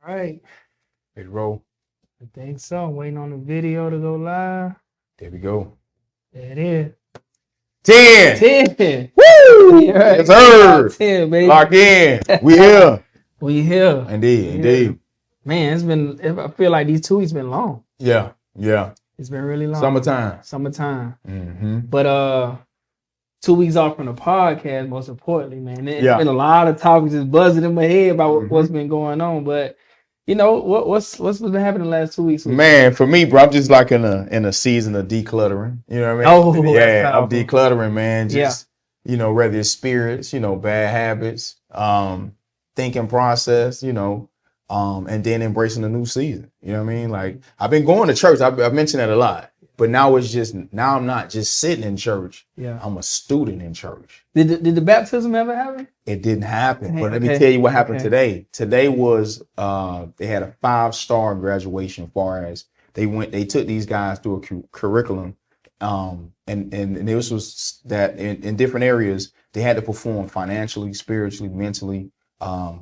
All right. Ready to roll. I think so. I'm waiting on the video to go live. There we go. There it is. 10. 10. Woo! Yeah, Yes, sir. 10, baby. Lock in. We here. We here. Indeed. Man, I feel like these 2 weeks been long. Yeah. It's been really long. Summertime. Mm-hmm. But 2 weeks off from the podcast, most importantly, man. It's Yeah. been a lot of topics just buzzing in my head about what's been going on. But you know, what's been happening the last 2 weeks? Man, for me, bro, I'm just like in a season of decluttering. You know what I mean? Oh, yeah, that's I'm decluttering, man. Just Yeah. whether it's spirits, bad habits, thinking process, and then embracing a new season. You know what I mean? Like I've been going to church. I've mentioned that a lot. But now I'm not just sitting in church. Yeah. I'm a student in church. Did the baptism ever happen? It didn't happen. But let me Okay. tell you what happened Okay. today. Today was they had a 5-star graduation as far as they took these guys through a curriculum. And this was that in different areas they had to perform financially, spiritually, mentally,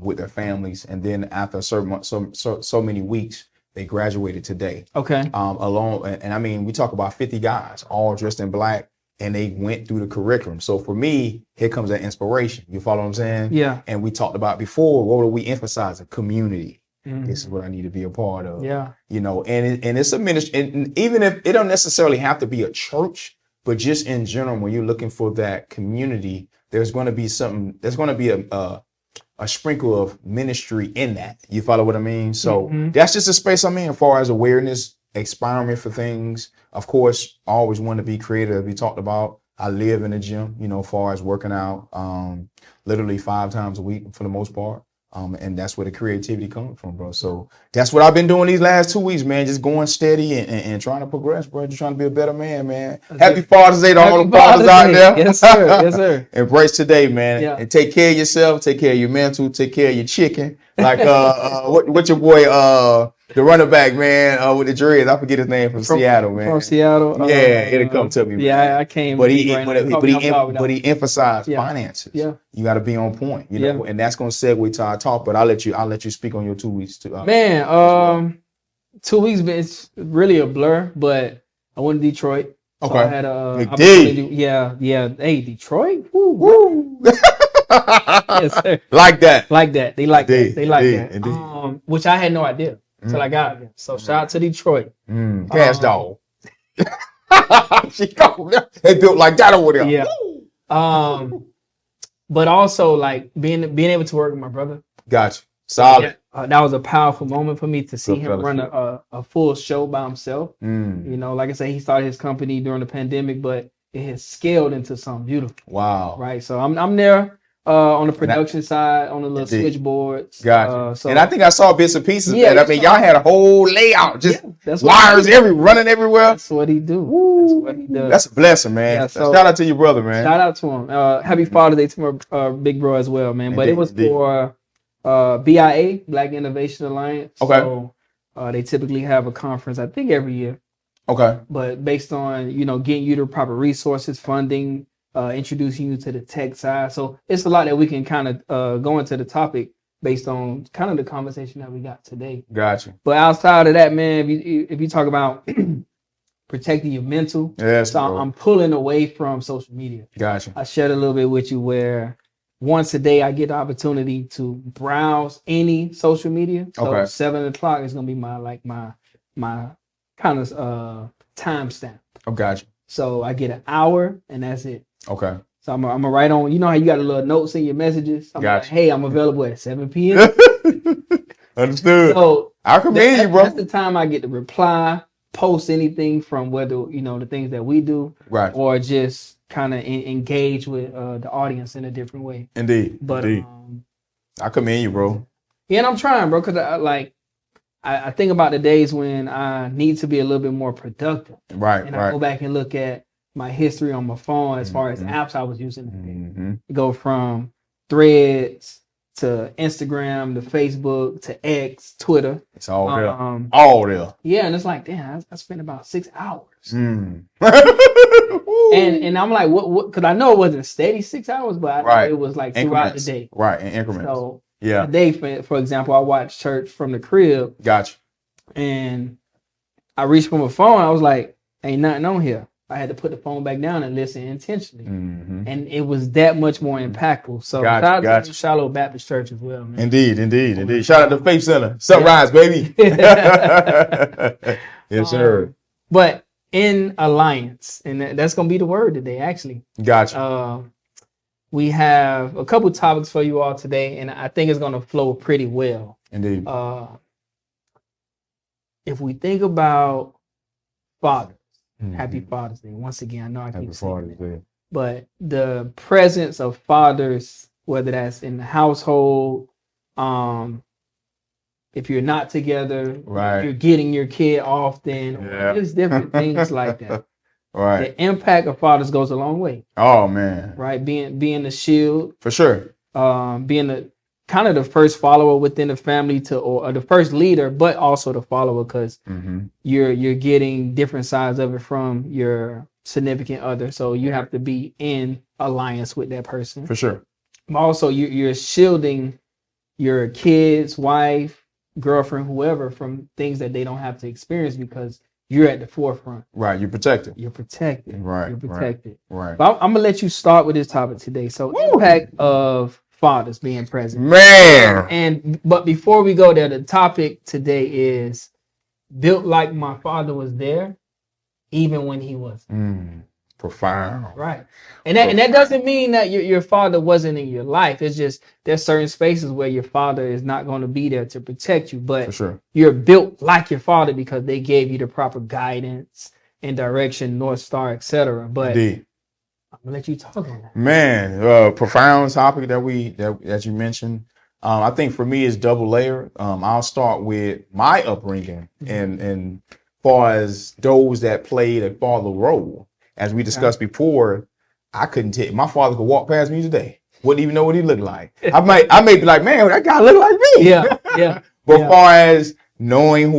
with their families. And then after a certain so many weeks, they graduated today. Okay. Along, and I mean, we talk about 50 guys all dressed in black, and they went through the curriculum. So for me, here comes that inspiration. You follow what I'm saying? Yeah. And we talked about before, what were we emphasizing? Community. Mhm. This is what I need to be a part of. Yeah. And it's a ministry, and even if it don't necessarily have to be a church, but just in general, when you're looking for that community, there's going to be a sprinkle of ministry in that. You follow what I mean? So that's just a space I'm in as far as awareness, experiment for things. Of course, I always want to be creative. We talked about, I live in the gym, as far as working out, literally 5 times a week for the most part. And that's where the creativity comes from, bro. So that's what I've been doing these last 2 weeks, man. Just going steady and trying to progress, bro. Just trying to be a better man, man. Happy Father's Day to all the fathers out there. Yes, sir. Yes, sir. Embrace today, man. Yeah. And take care of yourself, take care of your mental, take care of your chicken. Like what your boy the running back, man, with the dreads. I forget his name from Seattle, man. From Seattle. Yeah, it'll come to me. Yeah, man. I came. But he emphasized finances. Yeah. You got to be on point, know, and that's gonna segue to our talk. But I'll let you speak on your 2 weeks too. Man, 2 weeks been it's really a blur, but I went to Detroit. So Okay. I had a Big opportunity. Yeah. Hey, Detroit. Woo. Yes, sir. Like that. Like that. They like Indeed, that. They like indeed, that. indeed. Which I had no idea until I got there. So shout out to Detroit. Cash dog. She called them. They built like that over there. Yeah. But also like being able to work with my brother. Gotcha. Solid. That was a powerful moment for me to see Good him run fellowship. a full show by himself. Mm. Like I said, he started his company during the pandemic, but it has scaled into something beautiful. Wow. Right. So I'm there on the production side, on the little Indeed. switchboards. Gotcha. So And I think I saw bits and pieces. Yeah, Yeah, I mean, y'all had a whole layout, just that's what wires running everywhere. That's what he do. That's what he does. That's a blessing, man. Yeah, so- Shout out to your brother, man. Shout out to him. Happy Father's Day to my big bro as well, man. But it was Indeed. for BIA, Black Innovation Alliance. Okay. So they typically have a conference, I think, every year. Okay. But based on, getting you the proper resources, funding, introducing you to the tech side. So it's a lot that we can kind of go into the topic based on kind of the conversation that we got today. Gotcha. But outside of that, man, if you talk about protecting your mental, Yes, so bro. I'm pulling away from social media. Gotcha. I shared a little bit with you where once a day I get the opportunity to browse any social media. So Okay. 7 o'clock is gonna be my kind of timestamp. Oh, gotcha. So I get an hour and that's it. Okay. So I'm gonna write on. You know how you got a little notes in your messages. I'm like, Gotcha. hey, I'm available at 7 p.m. Understood. So I commend you, bro. that's the time I get to reply, post anything from whether the things that we do, Right. or just kind of engage with the audience in a different way. Indeed. But Indeed. I commend you, bro. yeah, and I'm trying, bro, because I think about the days when I need to be a little bit more productive, Right. and I go back and look at my history on my phone as far as apps I was using. Mm-hmm. Go from Threads to Instagram to Facebook to X, Twitter. It's all there. All All there. Yeah, and it's like, damn, I spent about 6 hours. Mm. And I'm like, what? Because I know it wasn't steady 6 hours, but I know Right. it was like throughout Increments. the day. Right. In increments. So Yeah. Today, for example, I watched church from the crib, Gotcha. and I reached for my phone. I was like, "Ain't nothing on here." I had to put the phone back down and listen intentionally, and it was that much more impactful. So shout out to Shiloh Baptist Church as well, man. Indeed. Shout out to Faith Center, Sunrise, baby. Yes, sir. But in alliance, and that's gonna be the word today, actually. Gotcha. We have a couple topics for you all today, and I think it's gonna flow pretty well. Indeed. If we think about fathers, happy Father's Day. Once again, I know I keep saying that. But the presence of fathers, whether that's in the household, if you're not together, right, you're getting your kid often, just different things like that. Right. The impact of fathers goes a long way. Oh man. Right. Being the shield. For sure. Being the kind of the first follower within the family or the first leader, but also the follower, because you're getting different sides of it from your significant other. So you have to be in alliance with that person. For sure. But also you're shielding your kids, wife, girlfriend, whoever, from things that they don't have to experience because you're at the forefront. Right. You're protected. Right. You're protected. Right. But I'm gonna let you start with this topic today. So impact of fathers being present. Man. But before we go there, the topic today is built like my father was there, even when he wasn't. Profound. Right. And that doesn't mean that your father wasn't in your life. It's just there's certain spaces where your father is not going to be there to protect you, but for sure, you're built like your father because they gave you the proper guidance and direction, North Star, etc. But indeed. I'm gonna let you talk on that. Man, profound topic that you mentioned. I think for me it's double layer. I'll start with my upbringing and far as those that played a father role. As we discussed before, I couldn't tell. My father could walk past me today. Wouldn't even know what he looked like. I may be like, man, that guy look like me. Yeah. But far as knowing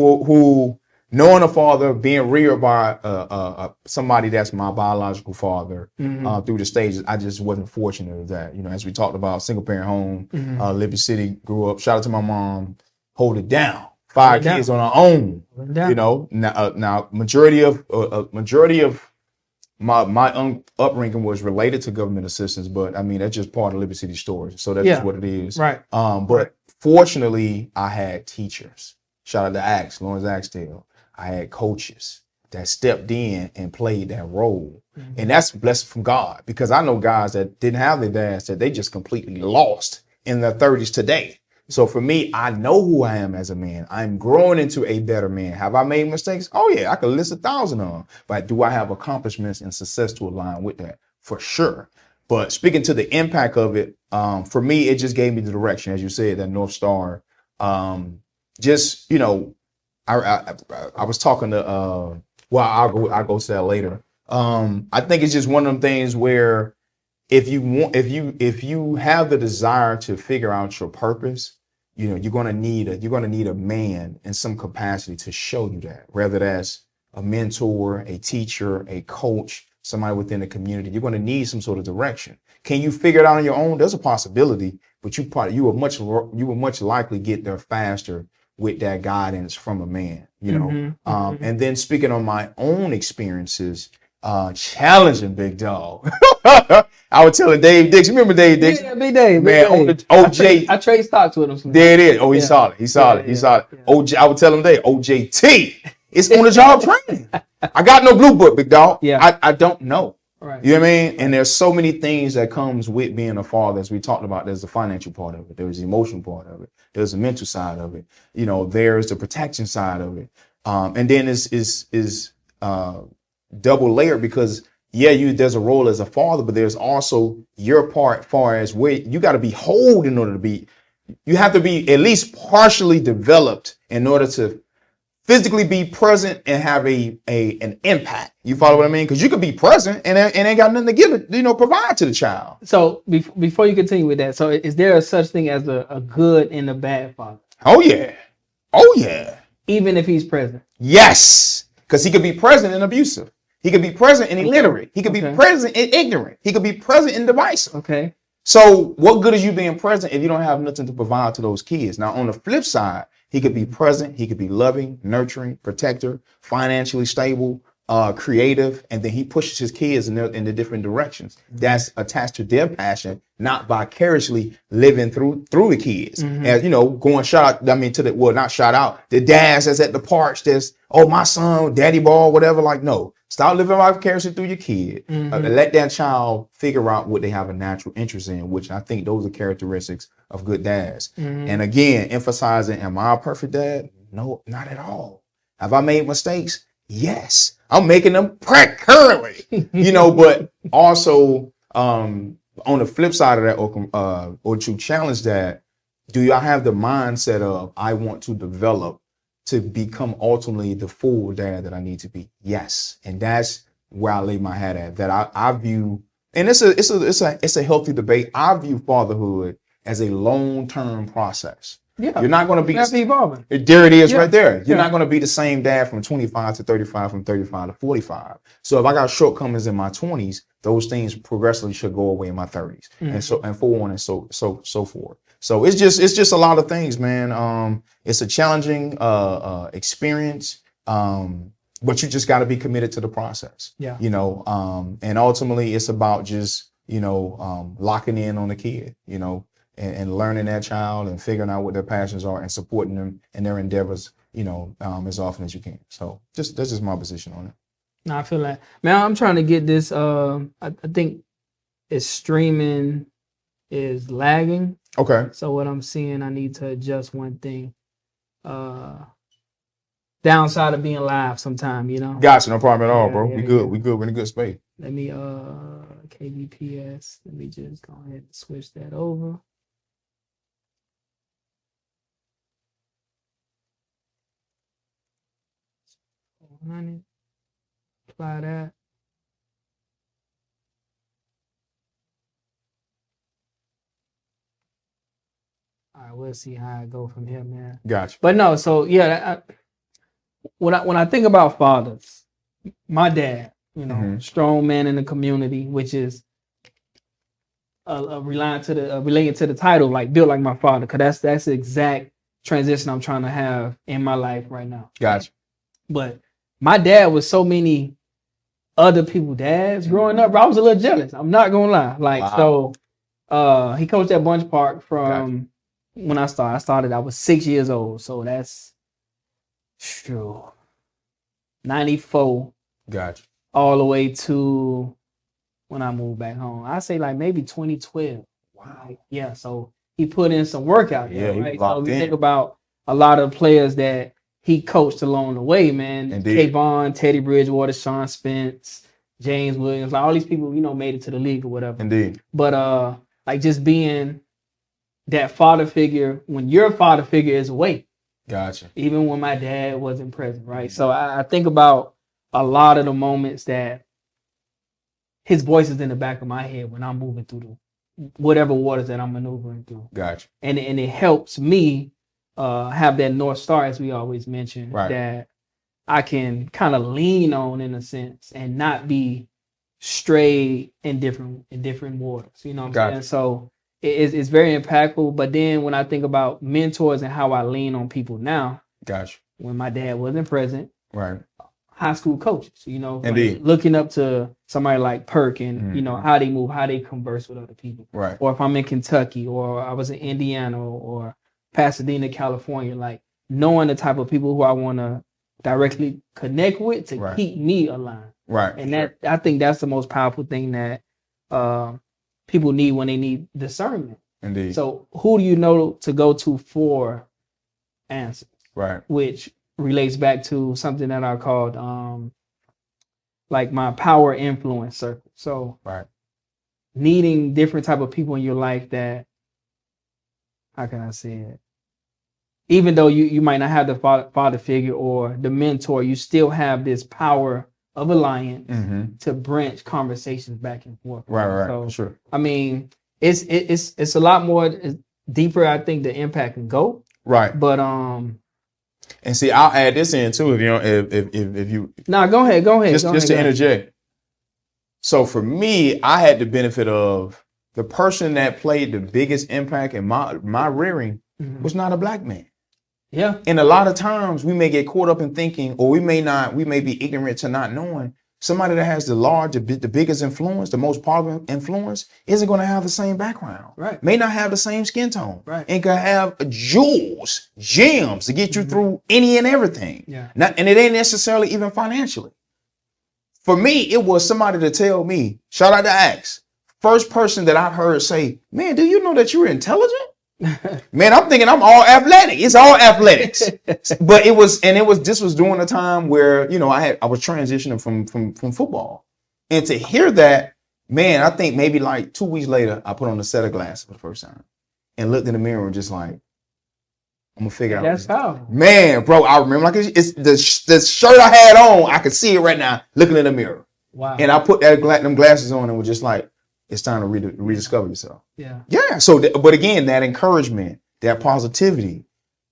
knowing a father, being reared by somebody that's my biological father through the stages, I just wasn't fortunate of that. You know, as we talked about, single parent home, Liberty City, grew up. Shout out to my mom, hold it down. 5 kids on our own. You know, now majority of my upbringing was related to government assistance, but I mean that's just part of Liberty City story. So that's just what it is. Right. But fortunately, I had teachers. Shout out to Lawrence Axtell. I had coaches that stepped in and played that role. And that's a blessing from God, because I know guys that didn't have their dads that they just completely lost in their 30s today. So for me, I know who I am as a man. I'm growing into a better man. Have I made mistakes? Oh yeah, I could list 1,000 of them. But do I have accomplishments and success to align with that? For sure. But speaking to the impact of it, for me, it just gave me the direction, as you said, that North Star. Just, you know, I was talking to, I'll go to that later. I think it's just one of them things where if you have the desire to figure out your purpose, you know, you're gonna need a man in some capacity to show you that, whether that's a mentor, a teacher, a coach, somebody within the community. You're gonna need some sort of direction. Can you figure it out on your own? There's a possibility, but you will much likely get there faster with that guidance from a man, you know. And then speaking on my own experiences, challenging big dog. I was telling Dave Dixon. Remember Dave Dixon? Yeah, Big Dave. Man, on the OJ. I trade stocks with him sometimes. There it is. Oh, he's solid. He's solid. OJ. I would tell him Dave, OJT. It's on the job training. I got no blue book, big dog. Yeah. I don't know. Right. You know what I mean? And there's so many things that comes with being a father, as we talked about. There's the financial part of it. There's the emotional part of it. There's the mental side of it. You know, there's the protection side of it. And then is double layered, because there's a role as a father, but there's also your part far as where you got to be whole in order to be, you have to be at least partially developed in order to physically be present and have an impact. You follow what I mean? Because you could be present and ain't got nothing to give it, you know, provide to the child. So before you continue with that, so is there a such thing as a good and a bad father? Oh yeah. Even if he's present? Yes. Because he could be present and abusive. He could be present and illiterate. He could be present and ignorant. He could be present and divisive. Okay. So what good is you being present if you don't have nothing to provide to those kids? Now, on the flip side, he could be present, he could be loving, nurturing, protector, financially stable, creative, and then he pushes his kids in the different directions that's attached to their passion, not vicariously living through the kids. As you know, going shout out, I mean, not shout out, the dads that's at the parks, that's, oh, my son, daddy ball, whatever. Like, no, stop living vicariously through your kid. Let that child figure out what they have a natural interest in, which I think those are characteristics of good dads. And again, emphasizing, am I a perfect dad? No, not at all. Have I made mistakes? Yes. I'm making them currently, but also on the flip side of that, or to challenge that, do y'all have the mindset of, I want to develop to become ultimately the full dad that I need to be? Yes. And that's where I lay my hat at, that I view, and it's a healthy debate. I view fatherhood as a long-term process. Yeah. You're not going to be evolving. There it is right there. You're not going to be the same dad from 25 to 35, from 35 to 45. So if I got shortcomings in my 20s, those things progressively should go away in my 30s. And so on and so forth. So it's just a lot of things, man. It's a challenging experience. But you just got to be committed to the process. Yeah. And ultimately it's about just, locking in on the kid, and learning that child and figuring out what their passions are and supporting them in their endeavors, as often as you can. So that's just my position on it. No, I feel like, man, I'm trying to get this. I think it's streaming is lagging. Okay. So what I'm seeing, I need to adjust one thing. Downside of being live sometime, Gotcha, no problem at all, bro. We good. We good. We're in a good space. Let me KBPS. Let me just go ahead and switch that over. Apply that. All right, we'll see how I go from here, man. Gotcha. But no, so yeah, when I think about fathers, my dad, strong man in the community, which is related to the title, like built like my father, because that's the exact transition I'm trying to have in my life right now. Gotcha. But my dad was so many other people's dads growing up, bro. I was a little jealous. I'm not gonna lie. So he coached at Bunch Park from when I started. I was 6 years old. So that's 94. Gotcha. All the way to when I moved back home. I say like maybe 2012. Wow. Yeah. So he put in some work out there, right? So we think about a lot of players that he coached along the way, man. Indeed. Kayvon, Teddy Bridgewater, Sean Spence, James Williams, like all these people, made it to the league or whatever. Indeed. But like just being that father figure when your father figure is away. Gotcha. Even when my dad wasn't present, right? So I think about a lot of the moments that his voice is in the back of my head when I'm moving through whatever waters that I'm maneuvering through. Gotcha. And it helps me have that North Star, as we always mention, that I can kind of lean on in a sense and not be strayed in different waters. You know what I'm saying? So it's very impactful. But then when I think about mentors and how I lean on people now, when my dad wasn't present, high school coaches, Indeed. Like looking up to somebody like Perk and, how they move, how they converse with other people. Right. Or if I'm in Kentucky or I was in Indiana or Pasadena, California, like knowing the type of people who I want to directly connect with to keep me aligned. Right. And I think that's the most powerful thing that people need when they need discernment. Indeed. So who do you know to go to for answers? Right. Which relates back to something that I called like my power influence circle. So needing different type of people in your life that, how can I say it? Even though you might not have the father figure or the mentor, you still have this power of alliance to branch conversations back and forth. Right. So, sure. I mean, it's a lot more deeper. I think the impact can go. Right. But and see, I'll add this in too. If you go ahead. Just to interject. So for me, I had the benefit of the person that played the biggest impact in my rearing was not a black man. Yeah. And a lot of times we may get caught up in thinking, or we may be ignorant to not knowing somebody that has the biggest influence, the most powerful influence, isn't going to have the same background. Right. May not have the same skin tone. Right. And can have gems to get you through any and everything. Yeah. And it ain't necessarily even financially. For me, it was somebody to tell me, shout out to Axe, first person that I've heard say, man, do you know that you're intelligent? Man, I'm thinking I'm all athletic. It's all athletics. But this was during a time where, you know, I was transitioning from football. And to hear that, man, I think maybe like 2 weeks later, I put on a set of glasses for the first time and looked in the mirror and just like, I'm gonna figure out. That's how. Man, bro, I remember like it's the shirt I had on. I could see it right now looking in the mirror. Wow. And I put them glasses on and was just like, it's time to rediscover yourself. Yeah. Yeah. So, but again, that encouragement, that positivity.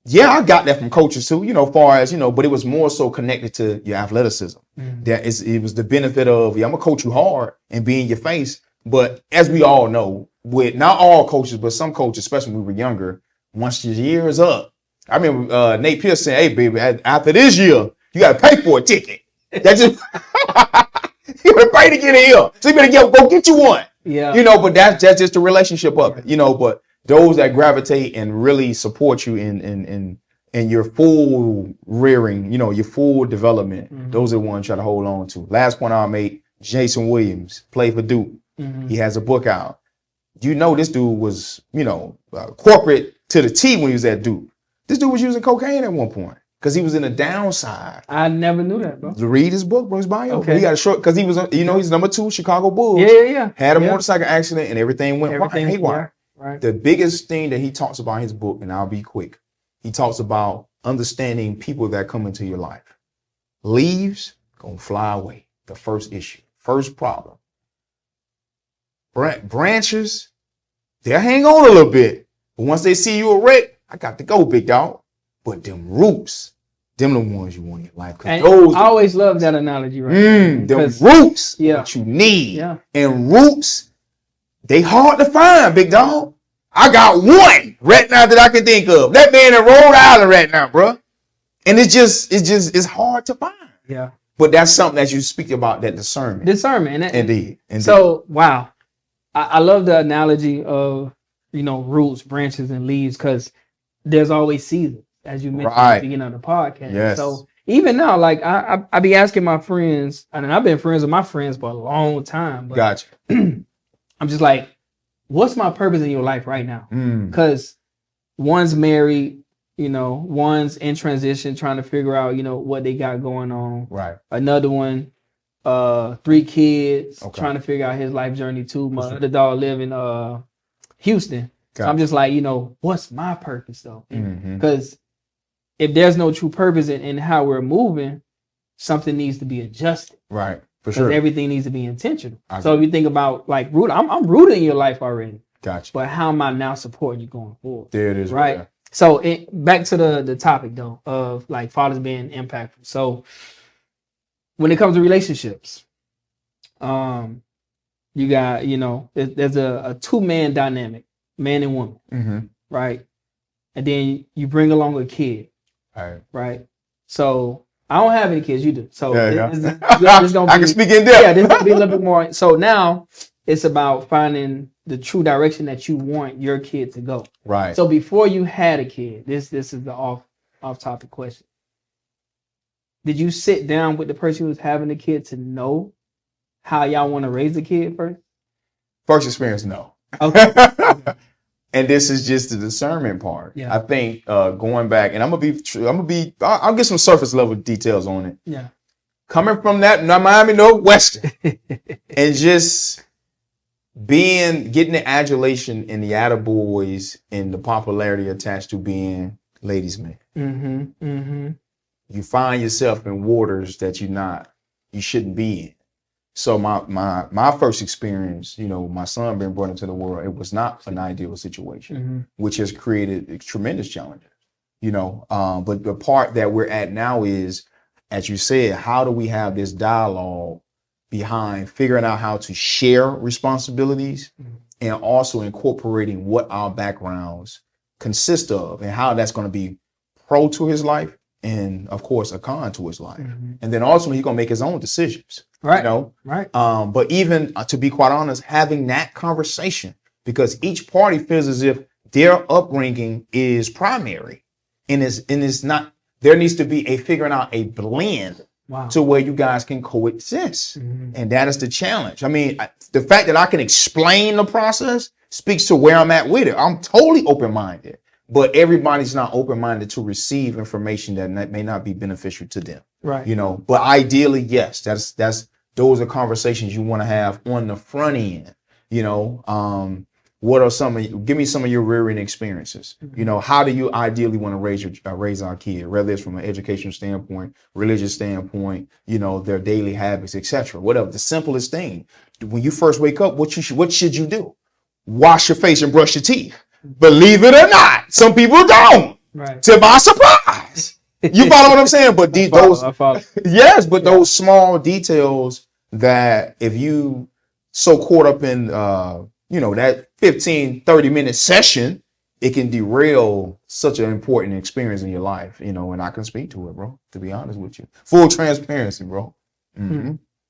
Yeah, I got that from coaches too, you know, far as, you know, but it was more so connected to your athleticism. It was the benefit of, yeah, I'm gonna coach you hard and be in your face. But as we all know, with not all coaches, but some coaches, especially when we were younger, once your year is up, I remember Nate Pierce saying, hey, baby, after this year, you got to pay for a ticket. That's just, you got to pay to get in here. So you better go get you one. Yeah. You know, but that's just the relationship of it, you know, but those that gravitate and really support you in your full rearing, you know, your full development, those are the ones you try to hold on to. Last point I'll make, Jason Williams, played for Duke. He has a book out. You know, this dude was, you know, corporate to the T when he was at Duke. This dude was using cocaine at one point because he was in the downside. I never knew that, bro. Read his book, bro, his bio. Okay. He got a short because he was, you know, he's number 2 Chicago Bulls. Yeah. Had a motorcycle accident and everything went haywire. Right. The biggest thing that he talks about in his book, and I'll be quick, he talks about understanding people that come into your life. Leaves, gonna fly away. The first issue, first problem. Branches, they'll hang on a little bit, but once they see you a wreck, I got to go, big dog. But them roots, them the ones you want in your life. And I always love that analogy, right? Them roots, yeah, what you need. Yeah. And roots, they hard to find, big dog. I got one right now that I can think of. That man in Rhode Island right now, bro. And it's hard to find. Yeah. But that's something that you speak about, that discernment. Indeed. So, wow. I love the analogy of, you know, roots, branches, and leaves, because there's always seasons, as you mentioned at the beginning of the podcast. Yes. So even now, like I be asking my friends, and I've been friends with my friends for a long time. But gotcha. I'm just like, what's my purpose in your life right now? Because one's married, you know, one's in transition, trying to figure out, you know, what they got going on. Right. Another one, 3 kids, trying to figure out his life journey too. My other dog live in Houston. So I'm just like, you know, what's my purpose though? Because if there's no true purpose in how we're moving, something needs to be adjusted. Right. For sure. Everything needs to be intentional. So if you think about like root, I'm rooting in your life already. Gotcha. But how am I now supporting you going forward? There it is. Right. Right. So back to the topic though of like fathers being impactful. So when it comes to relationships, you got, you know, there's a 2-man dynamic, man and woman, right? And then you bring along a kid, right? So I don't have any kids, you do. So this gonna be, I can speak in depth. Yeah, this gonna be a little bit more. So now it's about finding the true direction that you want your kid to go. Right. So before you had a kid, this is the off topic question. Did you sit down with the person who was having the kid to know how y'all want to raise the kid first? First experience, no. Okay. And this is just the discernment part. Yeah. I think going back, and I'll get some surface level details on it. Yeah. Coming from that Miami Northwestern and just getting the adulation and the attaboys and the popularity attached to being ladies' man. You find yourself in waters that you shouldn't be in. So my first experience, you know, my son being brought into the world, it was not an ideal situation, which has created tremendous challenges, you know. But the part that we're at now is, as you said, how do we have this dialogue behind figuring out how to share responsibilities and also incorporating what our backgrounds consist of and how that's going to be pro to his life and of course a con to his life. And then ultimately he's going to make his own decisions. Right. You know? Right. But even to be quite honest, having that conversation, because each party feels as if their upbringing is primary and it's not, there needs to be a figuring out a blend to where you guys can coexist. And that is the challenge. I mean, the fact that I can explain the process speaks to where I'm at with it. I'm totally open-minded, but everybody's not open-minded to receive information that may not be beneficial to them. Right. You know, but ideally, yes, those are conversations you want to have on the front end. You know, what are give me some of your rearing experiences. You know, how do you ideally want to raise our kid, whether it's from an educational standpoint, religious standpoint, you know, their daily habits, etc. Whatever. The simplest thing. When you first wake up, what should you do? Wash your face and brush your teeth. Believe it or not, some people don't. Right. To my surprise. You follow what I'm saying? But I follow. Yes, but those small details that if you so caught up in you know, that 15, 30-minute session, it can derail such an important experience in your life, you know, and I can speak to it, bro, to be honest with you. Full transparency, bro.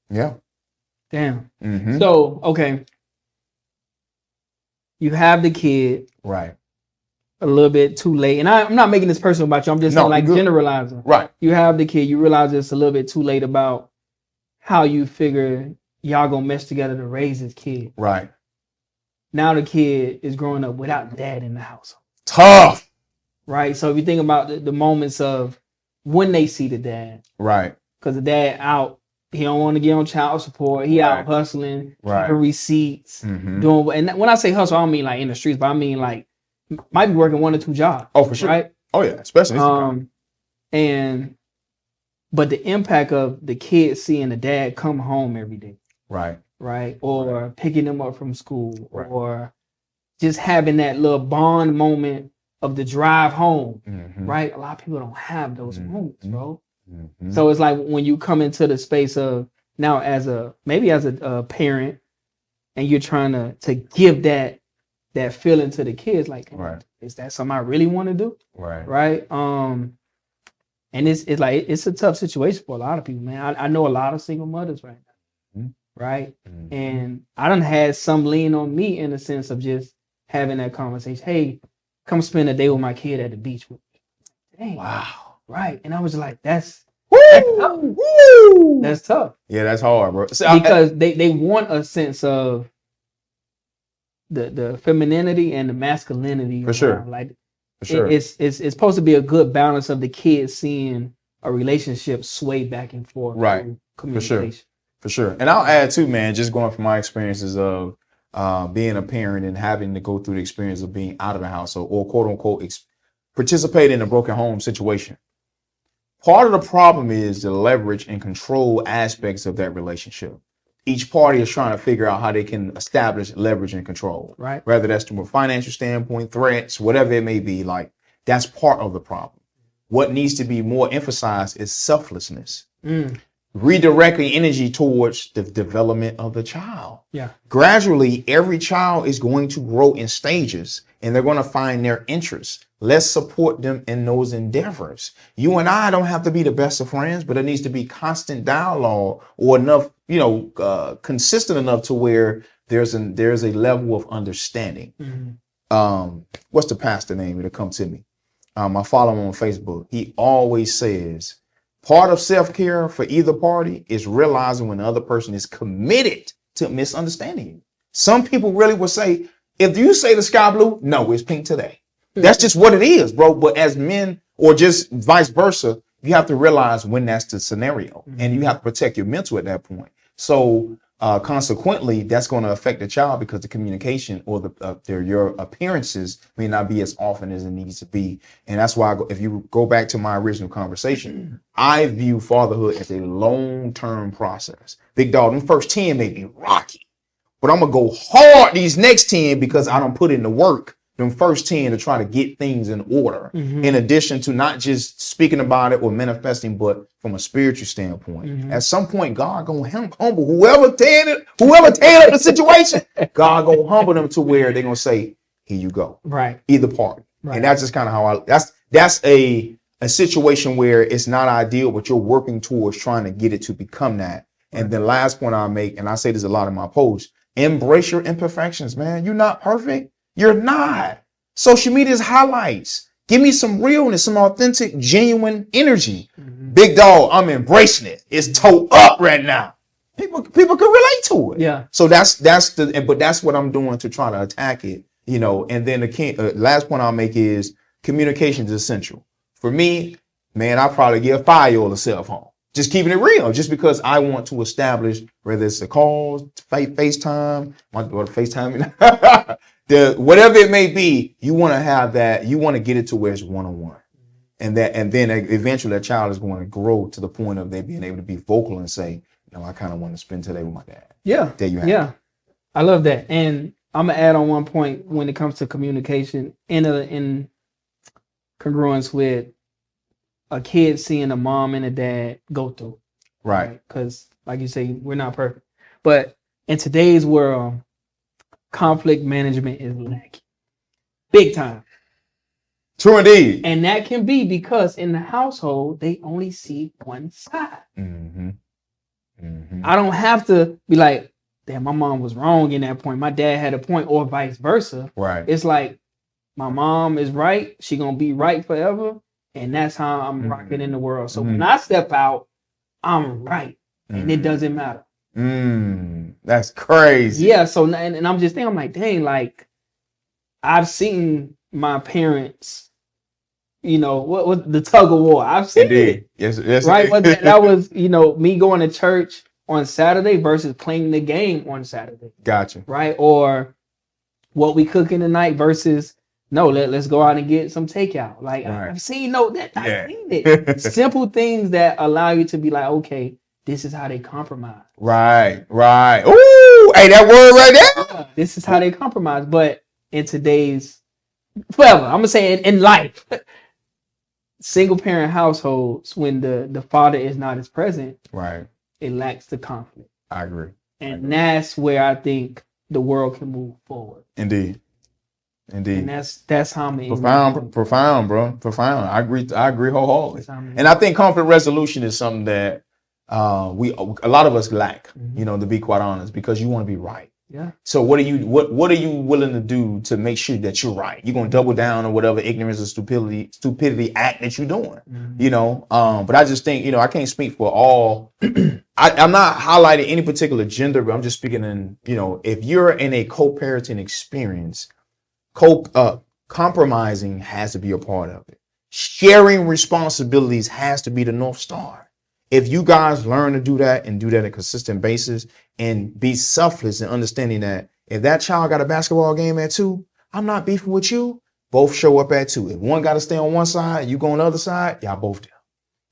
Yeah. Damn. So, okay. You have the kid. Right. A little bit too late. And I'm not making this personal about you. I'm just saying, like, generalizing. Right. You have the kid. You realize it's a little bit too late about how you figure y'all gonna mesh together to raise this kid. Right. Now the kid is growing up without dad in the house. Tough. Right. So if you think about the moments of when they see the dad. Right. Because the dad out, he don't want to get on child support. He out hustling, keeping receipts, doing. And when I say hustle, I don't mean like in the streets, but I mean like might be working 1 or 2 jobs. Oh, for sure. Right. Oh yeah, especially. But the impact of the kid seeing the dad come home every day. Right. Right. Or picking them up from school, or just having that little bond moment of the drive home. Right. A lot of people don't have those moments, bro. So it's like when you come into the space of now as a parent, and you're trying to give that feeling to the kids, like, is that something I really want to do? Right. And it's like it's a tough situation for a lot of people, man. I know a lot of single mothers right now. Right. And I done had some lean on me in the sense of just having that conversation. Hey, come spend a day with my kid at the beach with me. Dang. Wow. Right. And I was like, that's tough. That's tough. Yeah, that's hard, bro. Because they want a sense of the femininity and the masculinity. For sure. Like, for sure. It's supposed to be a good balance of the kids seeing a relationship sway back and forth. Right. Communication. For sure. And I'll add too, man, just going from my experiences of being a parent and having to go through the experience of being out of the household or quote unquote participate in a broken home situation. Part of the problem is the leverage and control aspects of that relationship. Each party is trying to figure out how they can establish leverage and control. Right. Whether that's from a financial standpoint, threats, whatever it may be, like that's part of the problem. What needs to be more emphasized is selflessness. Redirecting energy towards the development of the child. Yeah. Gradually, every child is going to grow in stages and they're going to find their interests. Let's support them in those endeavors. You and I don't have to be the best of friends, but there needs to be constant dialogue or enough, consistent enough to where there's a level of understanding. What's the pastor name? It'll come to me. I follow him on Facebook. He always says, part of self-care for either party is realizing when the other person is committed to misunderstanding you. Some people really will say, if you say the sky blue, no, it's pink today. That's just what it is, bro. But as men or just vice versa, you have to realize when that's the scenario and you have to protect your mental at that point. So consequently, that's going to affect the child because the communication or your appearances may not be as often as it needs to be. And that's why if you go back to my original conversation, I view fatherhood as a long-term process. Big dog, them first 10 may be rocky, but I'm going to go hard these next 10 because I don't put in the work them first 10 to try to get things in order, in addition to not just speaking about it or manifesting, but from a spiritual standpoint. At some point, God gonna humble whoever tearing up the situation. God gonna humble them to where they're gonna say, here you go. Right. Either party. Right. And that's just kind of how that's a situation where it's not ideal, but you're working towards trying to get it to become that. And the last point I'll make, and I say this a lot in my posts, embrace your imperfections, man. You're not perfect. You're not. Social media is highlights. Give me some realness, some authentic, genuine energy. Big dog, I'm embracing it. It's toe up right now. People can relate to it. Yeah. So but that's what I'm doing to try to attack it, you know. And then the last point I'll make is communication is essential. For me, man, I probably give 5 year old a cell phone. Just keeping it real, just because I want to establish whether it's a call, FaceTime, whatever it may be, you want to have that. You want to get it to where it's one-on-one, and then eventually that child is going to grow to the point of they being able to be vocal and say, I kind of want to spend today with my dad. Yeah, there you have it. I love that, and I'm gonna add on one point when it comes to communication in congruence with a kid seeing a mom and a dad go through. Right. Because like you say, we're not perfect. But in today's world, conflict management is lacking. Big time. True indeed. And that can be because in the household, they only see one side. I don't have to be like, damn, my mom was wrong in that point. My dad had a point, or vice versa. Right. It's like, my mom is right. She going to be right forever. And that's how I'm rocking in the world. So when I step out, I'm right. And it doesn't matter. That's crazy. Yeah. So, and I'm just thinking, I'm like, dang, like, I've seen my parents, what the tug of war. I've seen it. Yes. Right. But that was, me going to church on Saturday versus playing the game on Saturday. Gotcha. Right. Or what we cooking tonight versus, no, let's go out and get some takeout. Like, right. I've seen I've seen it. Simple things that allow you to be like, okay, this is how they compromise. Right. Ooh, hey, that word right there. Yeah, this is how they compromise. But in today's, forever, I'm gonna say in life, single parent households, when the father is not as present, right, it lacks the conflict. I agree. And that's where I think the world can move forward. Indeed. And that's how many profound, bro. Profound. I agree wholeheartedly. And I think conflict resolution is something that a lot of us lack, to be quite honest, because you want to be right. Yeah. So what are you willing to do to make sure that you're right? You're gonna double down on whatever ignorance or stupidity act that you're doing. But I just think, I can't speak for all. I'm not highlighting any particular gender, but I'm just speaking in, if you're in a co-parenting experience, compromising has to be a part of it. Sharing responsibilities has to be the North Star. If you guys learn to do that and do that on a consistent basis and be selfless and understanding that if that child got a basketball game at 2, I'm not beefing with you. Both show up at 2. If one got to stay on one side, you go on the other side, y'all both do.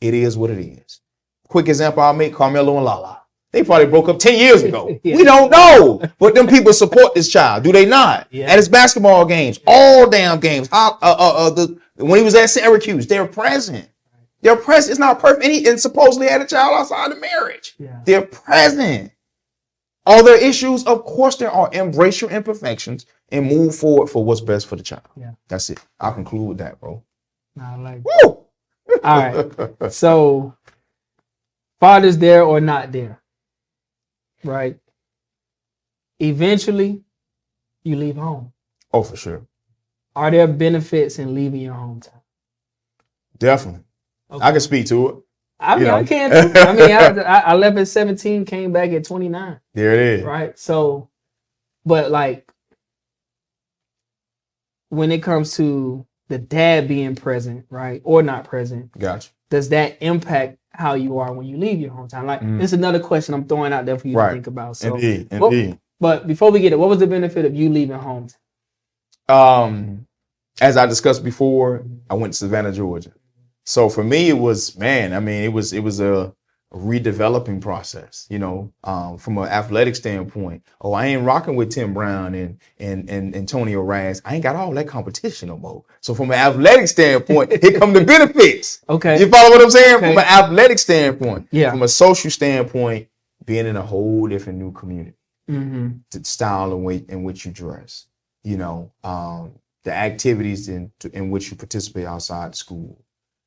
It is what it is. Quick example I'll make, Carmelo and Lala. They probably broke up 10 years ago. We don't know. But them people support this child. Do they not? Yeah. At his basketball games, all damn games. When he was at Syracuse, they're present. They're present. It's not perfect. And supposedly had a child outside of marriage. Yeah. They're present. Are there issues? Of course there are. Embrace your imperfections and move forward for what's best for the child. Yeah. That's it. I'll conclude with that, bro. I like Woo! All right. So, father's there or not there, right? Eventually, you leave home. Oh, for sure. Are there benefits in leaving your hometown? Definitely. Okay. I can speak to it. I can too. I left at 17, came back at 29. There it is. Right. So, but like, when it comes to the dad being present, right, or not present, gotcha, does that impact how you are when you leave your hometown? Like, this is another question I'm throwing out there for you to think about. So, Indeed. But before we get it, what was the benefit of you leaving home? As I discussed before, I went to Savannah, Georgia. So for me, it was, it was a redeveloping process, from an athletic standpoint. Oh, I ain't rocking with Tim Brown and Antonio Raz. I ain't got all that competition no more. So from an athletic standpoint, here come the benefits. Okay. You follow what I'm saying? Okay. From an athletic standpoint. Yeah. From a social standpoint, being in a whole different new community. Mm-hmm. The style and way in which you dress, the activities in which you participate outside the school,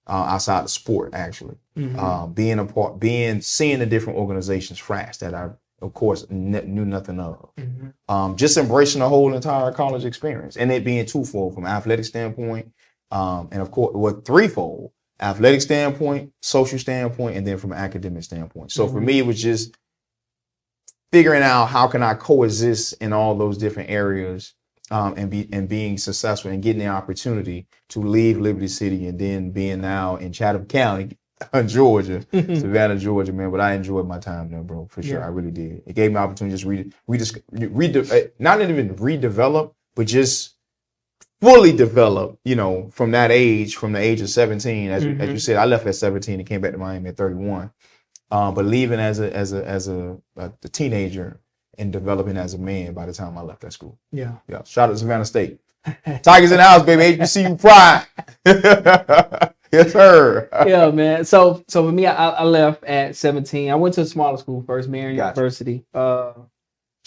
outside the sport, actually, seeing the different organizations, frats that I, of course, knew nothing of. Just embracing the whole entire college experience, and it being twofold from athletic standpoint, and of course, threefold: athletic standpoint, social standpoint, and then from an academic standpoint. So for me, it was just figuring out how can I coexist in all those different areas, and being successful and getting the opportunity to leave Liberty City and then being now in Chatham County, Georgia, Savannah, Georgia, man. But I enjoyed my time there, bro, for sure. Yeah. I really did. It gave me an opportunity to just not even redevelop, but just fully develop, from that age, from the age of 17. As you said, I left at 17 and came back to Miami at 31. But leaving as a teenager and developing as a man by the time I left that school. Yeah. Shout out to Savannah State. Tigers in the house, baby. HBCU pride. Yes, sir. Yeah, man. So for me, I left at 17. I went to a smaller school first, Marion University. Shout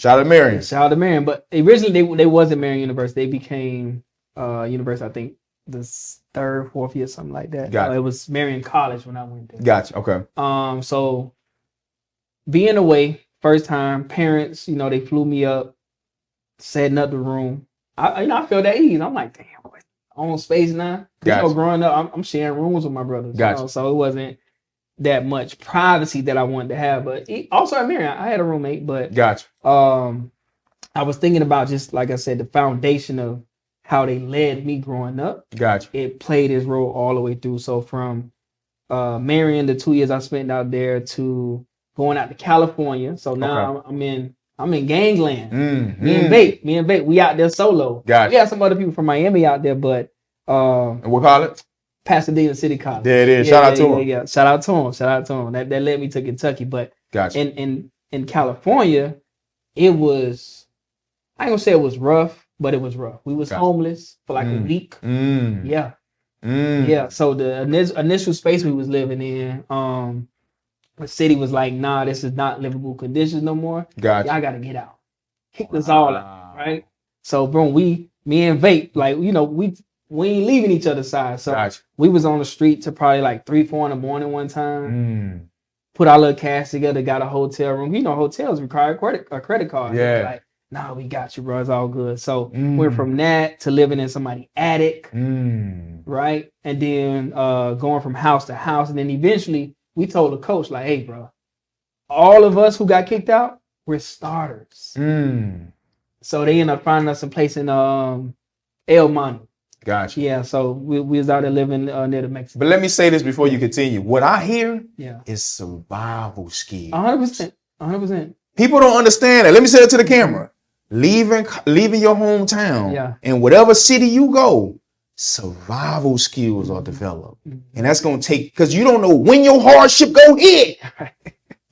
out to Marion. Shout out to Marion. But originally they wasn't Marion University. They became University, I think, the third, fourth year, something like that. It was Marion College when I went there. Gotcha. Okay. So being away, first time, parents, they flew me up, setting up the room. I felt at ease. I'm like, damn, on space now. Gotcha. Growing up, I'm sharing rooms with my brothers. Gotcha. So it wasn't that much privacy that I wanted to have. But also at Marion, I had a roommate, but gotcha. I was thinking about, just like I said, the foundation of how they led me growing up. Gotcha. It played its role all the way through. So from Marion, the 2 years I spent out there, to going out to California. So now I'm in gangland. Me and Vape, we out there solo. Gotcha. We got some other people from Miami out there, but and what college? Pasadena City College. There it is. Shout out to him. Yeah. Shout out to him. That led me to Kentucky. But gotcha. in California, it was, I ain't gonna say it was rough, but it was rough. We was homeless for like a week. Yeah. Yeah. So the initial space we was living in, the city was like, nah, this is not livable conditions no more. Gotcha. Y'all gotta get out. Kicked us all out, right? So, bro, me and Vape, like, we ain't leaving each other's side. So we was on the street to probably like 3-4 in the morning one time. Put our little cash together, got a hotel room. Hotels require a credit card. Yeah. Like, nah, we got you, bro. It's all good. So went from that to living in somebody's attic, right? And then going from house to house. And then eventually we told the coach, like, hey, bro, all of us who got kicked out, we're starters. So they ended up finding us a place in El Monte. Gotcha. Yeah, so we was out there living near the Mexico. But let me say this before you continue. What I hear is survival skills. 100%. People don't understand that. Let me say it to the camera. Leaving your hometown in whatever city you go, survival skills are developed. And that's going to take, because you don't know when your hardship go hit.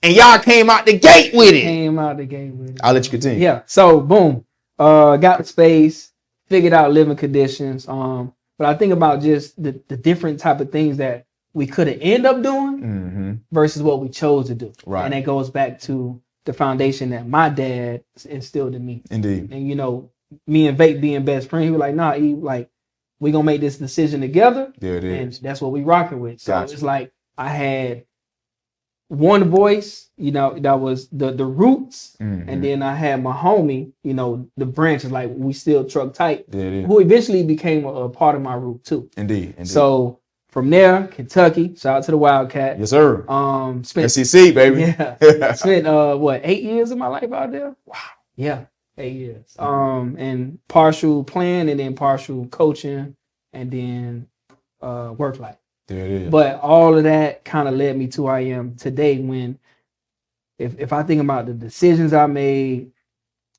And y'all came out the gate with it. I'll let you continue. Yeah. So boom, got the space, figured out living conditions. But I think about just the different type of things that we could have ended up doing versus what we chose to do. Right. And that goes back to the foundation that my dad instilled in me. Indeed. And me and Vape being best friends, he was like, nah, we gonna make this decision together. There it is. And that's what we rocking with. So gotcha. It's like I had one voice, that was the roots, and then I had my homie, the branches, like we still truck tight, who eventually became a part of my root too. Indeed. So from there, Kentucky, shout out to the Wildcat. Yes, sir. Spent SEC, baby. Yeah. Spent 8 years of my life out there. Wow. Yeah, 8 years. And partial playing, and then partial coaching, and then work life. There it is. But all of that kind of led me to who I am today. When, if I think about the decisions I made,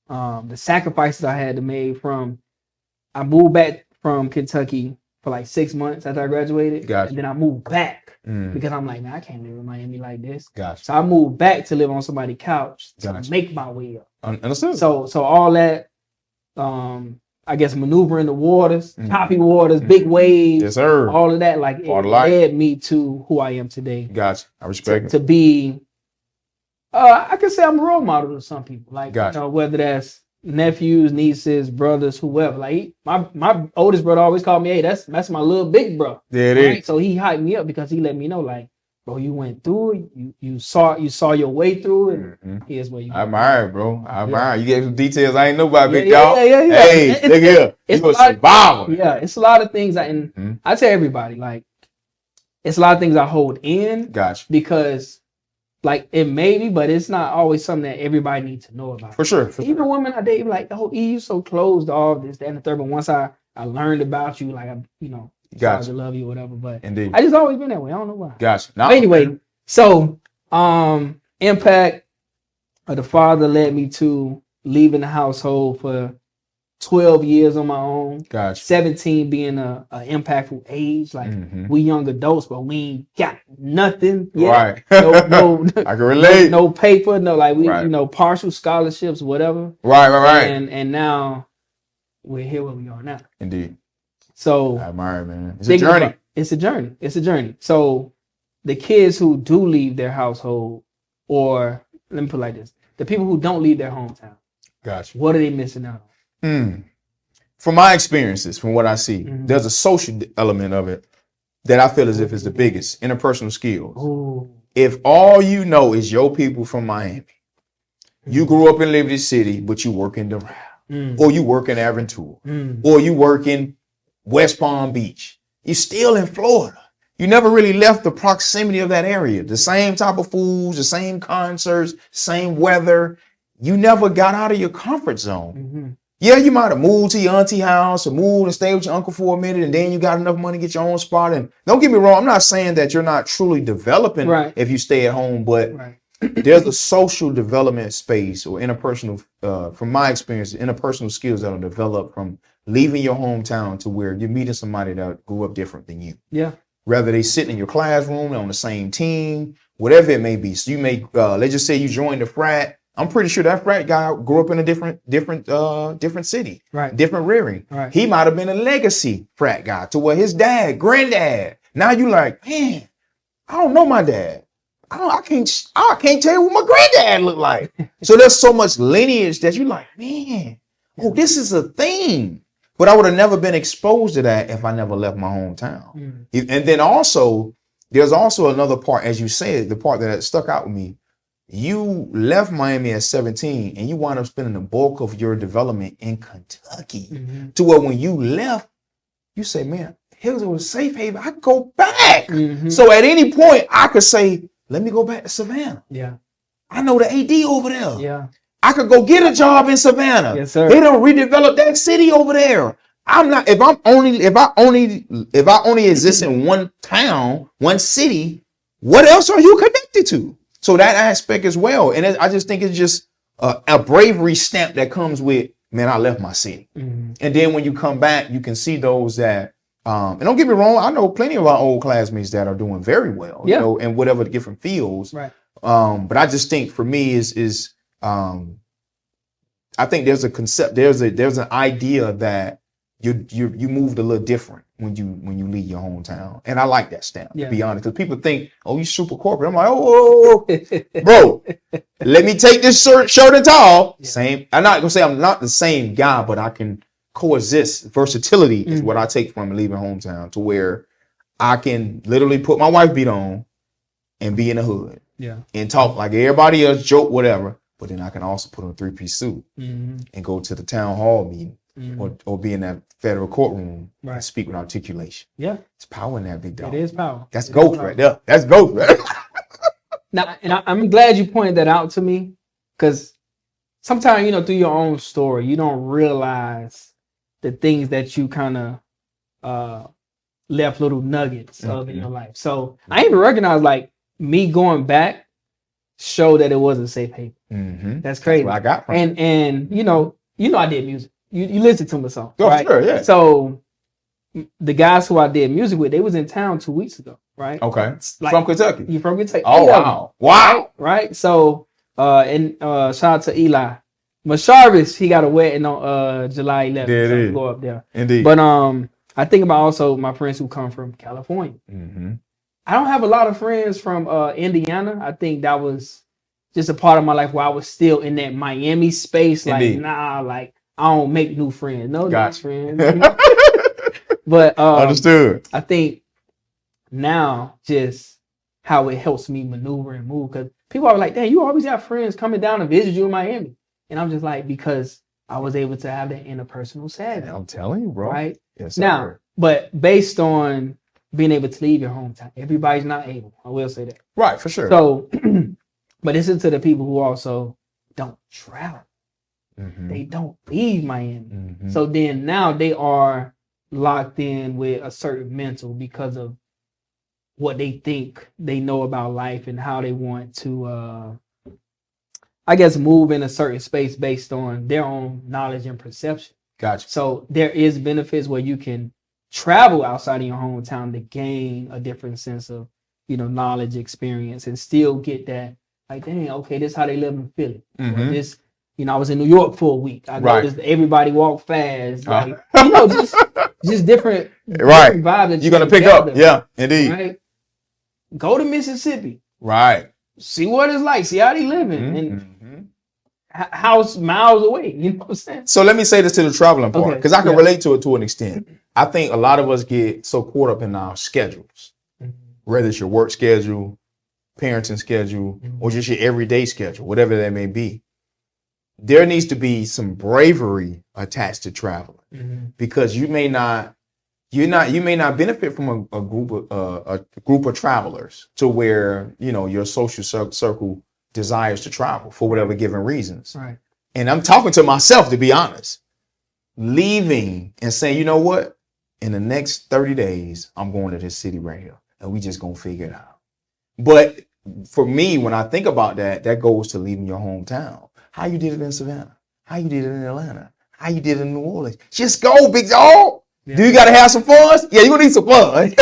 the sacrifices I had to make I moved back from Kentucky for like 6 months after I graduated. Gotcha. And then I moved back Mm. because I'm like, man, I can't live in Miami like this. Gotcha. So I moved back to live on somebody's couch to Gotcha. make my way up. Understood. So all that, I guess maneuvering the waters, choppy waters, big waves, Yes, sir. all of that, like it led me to who I am today. Gotcha. I respect it. To be, I can say I'm a role model to some people. Like, Gotcha. you know, whether that's nephews, nieces, brothers, whoever. Like my oldest brother always called me, hey, that's my little big bro. There it is. So he hyped me up because he let me know, like, bro, you went through it. You saw your way through it. Here's where you. I admire it, bro. I admire it. You gave some details I ain't know about, big yeah, dog. Yeah. Hey, look here. You a survivor. Yeah, it's a lot of things. And I tell everybody, like, it's a lot of things I hold in. Gotcha. Because, like, it may be, but it's not always something that everybody needs to know about. For sure. Even women I date, like, oh, you so closed off, this, that, and the third. But once I learned about you, like, Gotcha. I love you, whatever. But indeed, I just always been that way. I don't know why. Gotcha. But anyway, so impact of the father led me to leaving the household for 12 years on my own. Gotcha. 17 being a impactful age. Like we young adults, but we ain't got nothing yet. Right. No, I can relate. No paper. No, like we, partial scholarships, whatever. Right. And now we're here where we are now. Indeed. So I admire it, man. It's a journey. It's a journey. So the kids who do leave their household, or let me put it like this, the people who don't leave their hometown. Gotcha. What are they missing out on? From my experiences, from what I see, there's a social element of it that I feel as if is the biggest. Interpersonal skills. Ooh. If all you know is your people from Miami, you grew up in Liberty City, but you work in Doral, or you work in Aventura, or you work in West Palm Beach, you're still in Florida. You never really left the proximity of that area. The same type of foods, the same concerts, same weather. You never got out of your comfort zone. Yeah, you might have moved to your auntie house or moved and stayed with your uncle for a minute, and then you got enough money to get your own spot. And don't get me wrong, I'm not saying that you're not truly developing if you stay at home, but there's a social development space or interpersonal, from my experience, interpersonal skills that are developed from leaving your hometown to where you're meeting somebody that grew up different than you. Yeah. Rather they sit in your classroom, on the same team, whatever it may be. So you may, let's just say you joined the frat. I'm pretty sure that frat guy grew up in a different city, different rearing. He might have been a legacy frat guy to where his dad, granddad. Now you like, man, I don't know my dad. I can't tell you what my granddad looked like. So there's so much lineage that you like, man, oh, this is a thing. But I would have never been exposed to that if I never left my hometown. And then also, there's also another part, as you said, the part that stuck out with me. You left Miami at 17 and you wound up spending the bulk of your development in Kentucky to where when you left, you say, man, here was a safe haven. I could go back. So at any point I could say, let me go back to Savannah. Yeah. I know the AD over there. Yeah. I could go get a job in Savannah. Yes, sir. They don't redevelop that city over there. I'm not, if I only exist in one town, one city, what else are you connected to? So that aspect as well. And I just think it's just a bravery stamp that comes with, man, I left my city. And then when you come back, you can see those that, and don't get me wrong, I know plenty of our old classmates that are doing very well, you know, in whatever the different fields. Right. But I just think for me I think there's a concept, there's an idea that you moved a little different when you leave your hometown. And I like that stamp, to be honest, because people think, oh, you super corporate. I'm like, oh, bro, let me take this shirt and towel. Same. I'm not gonna say I'm not the same guy, but I can coexist. Versatility is what I take from leaving hometown, to where I can literally put my wife beat on and be in the hood and talk like everybody else, joke, whatever. But then I can also put on a 3-piece suit and go to the town hall meeting or be in that federal courtroom and speak with articulation. Yeah. It's power in that, big dog. It is power. That's ghost right there. That's ghost, right? Now, and I'm glad you pointed that out to me, because sometimes, through your own story, you don't realize the things that you kind of left little nuggets of in your life. So I didn't even recognize, like, me going back showed that it was a safe haven. That's crazy. That's what I got from and I did music. You listened to my song, oh, right? Sure, yeah. So the guys who I did music with, they was in town 2 weeks ago, right? Okay. Like, From Kentucky. You from Kentucky? Oh, wow. Wow. Right. So, and shout out to Eli Masharvis. He got a wedding on July 11th. There it so is. go up there. Indeed. But I think about also my friends who come from California. Mm-hmm. I don't have a lot of friends from Indiana. I think that was just a part of my life where I was still in that Miami space. Like, Indeed. nah, like I don't make new friends. No new friends. But Understood. I think now just how it helps me maneuver and move, because people are like, "Damn, you always got friends coming down to visit you in Miami," and I'm just like, because I was able to have that interpersonal savvy. I'm telling you, bro. Right Yes, sir. now, but based on being able to leave your hometown, everybody's not able. I will say that. Right, for sure. So, but listen to the people who also don't travel. Mm-hmm. They don't leave Miami. Mm-hmm. So then now they are locked in with a certain mental because of what they think they know about life and how they want to, I guess, move in a certain space based on their own knowledge and perception. Gotcha. So there is benefits where you can travel outside of your hometown to gain a different sense of, knowledge, experience, and still get that, like, dang, okay, this is how they live in Philly. Mm-hmm. Or this, I was in New York for a week. I Right. noticed everybody walk fast. Like, just different, Right. different vibes that You're going to can pick up. gather, Yeah, indeed. Right? Go to Mississippi. Right. See what it's like. See how they living. And Mm-hmm. house miles away. You know what I'm saying? So let me say this to the traveling part, Okay, because I can yeah. relate to it to an extent. I think a lot of us get so caught up in our schedules, whether it's your work schedule, parenting schedule, or just your everyday schedule, whatever that may be. There needs to be some bravery attached to traveling, because you may not benefit from a group of travelers to where your social circle desires to travel for whatever given reasons. Right. And I'm talking to myself, to be honest. Leaving and saying, you know what? In the next 30 days, I'm going to this city right here, and we just gonna figure it out. But for me, when I think about that, that goes to leaving your hometown. How you did it in Savannah? How you did it in Atlanta? How you did it in New Orleans? Just go, big dog. Yeah. Do you got to have some fun? Yeah, you're going to need some fun.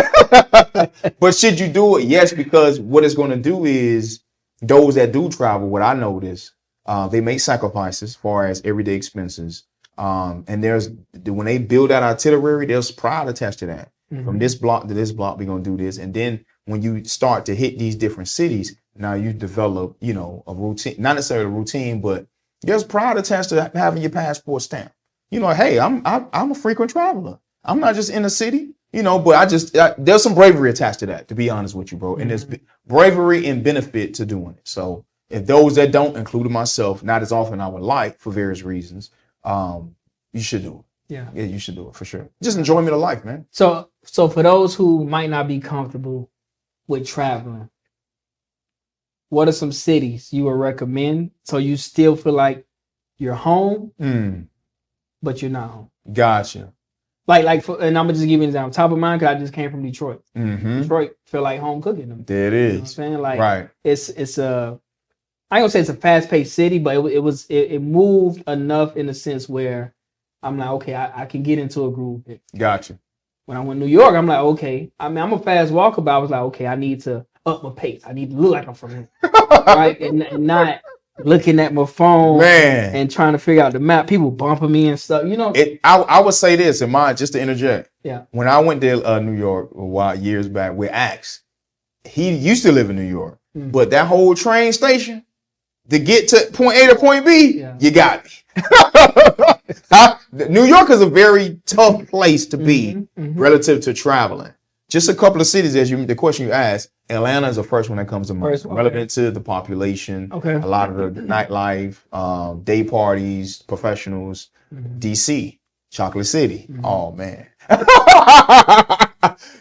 But should you do it? Yes, because what it's going to do is those that do travel, what I notice, they make sacrifices as far as everyday expenses. And when they build that itinerary, there's pride attached to that. Mm-hmm. From this block to this block, we're going to do this. And then when you start to hit these different cities, now you develop, a routine, not necessarily a routine, but there's pride attached to having your passport stamp. Hey, I'm a frequent traveler. I'm not just in the city, but there's some bravery attached to that, to be honest with you, bro. And there's bravery and benefit to doing it. So if those that don't, including myself, not as often I would like for various reasons, you should do it. Yeah, you should do it for sure. Just enjoyment of life, man. So for those who might not be comfortable with traveling, what are some cities you would recommend so you still feel like you're home, but you're not home? Gotcha. And I'm gonna just give you an example. Top of mind, because I just came from Detroit. Mm-hmm. Detroit feel like home cooking them. There it is. You know what I'm saying? Like, right. It's I ain't gonna say it's a fast-paced city, but it moved enough in the sense where I'm like, okay, I can get into a groove. Gotcha. When I went to New York, I'm like, okay. I mean, I'm a fast walker, but I was like, okay, I need to up my pace. I need to look like I'm from here, right? And not looking at my phone, man, and trying to figure out the map. People bumping me and stuff, I would say this, and mine, just to interject. Yeah. When I went to New York a while years back with Axe, he used to live in New York, but that whole train station to get to point A to point B, you got me. New York is a very tough place to be relative to traveling. Just a couple of cities, the question you asked, Atlanta is the first one that comes to mind. Relevant to the population, a lot of the nightlife, day parties, professionals. DC, Chocolate City. Oh man,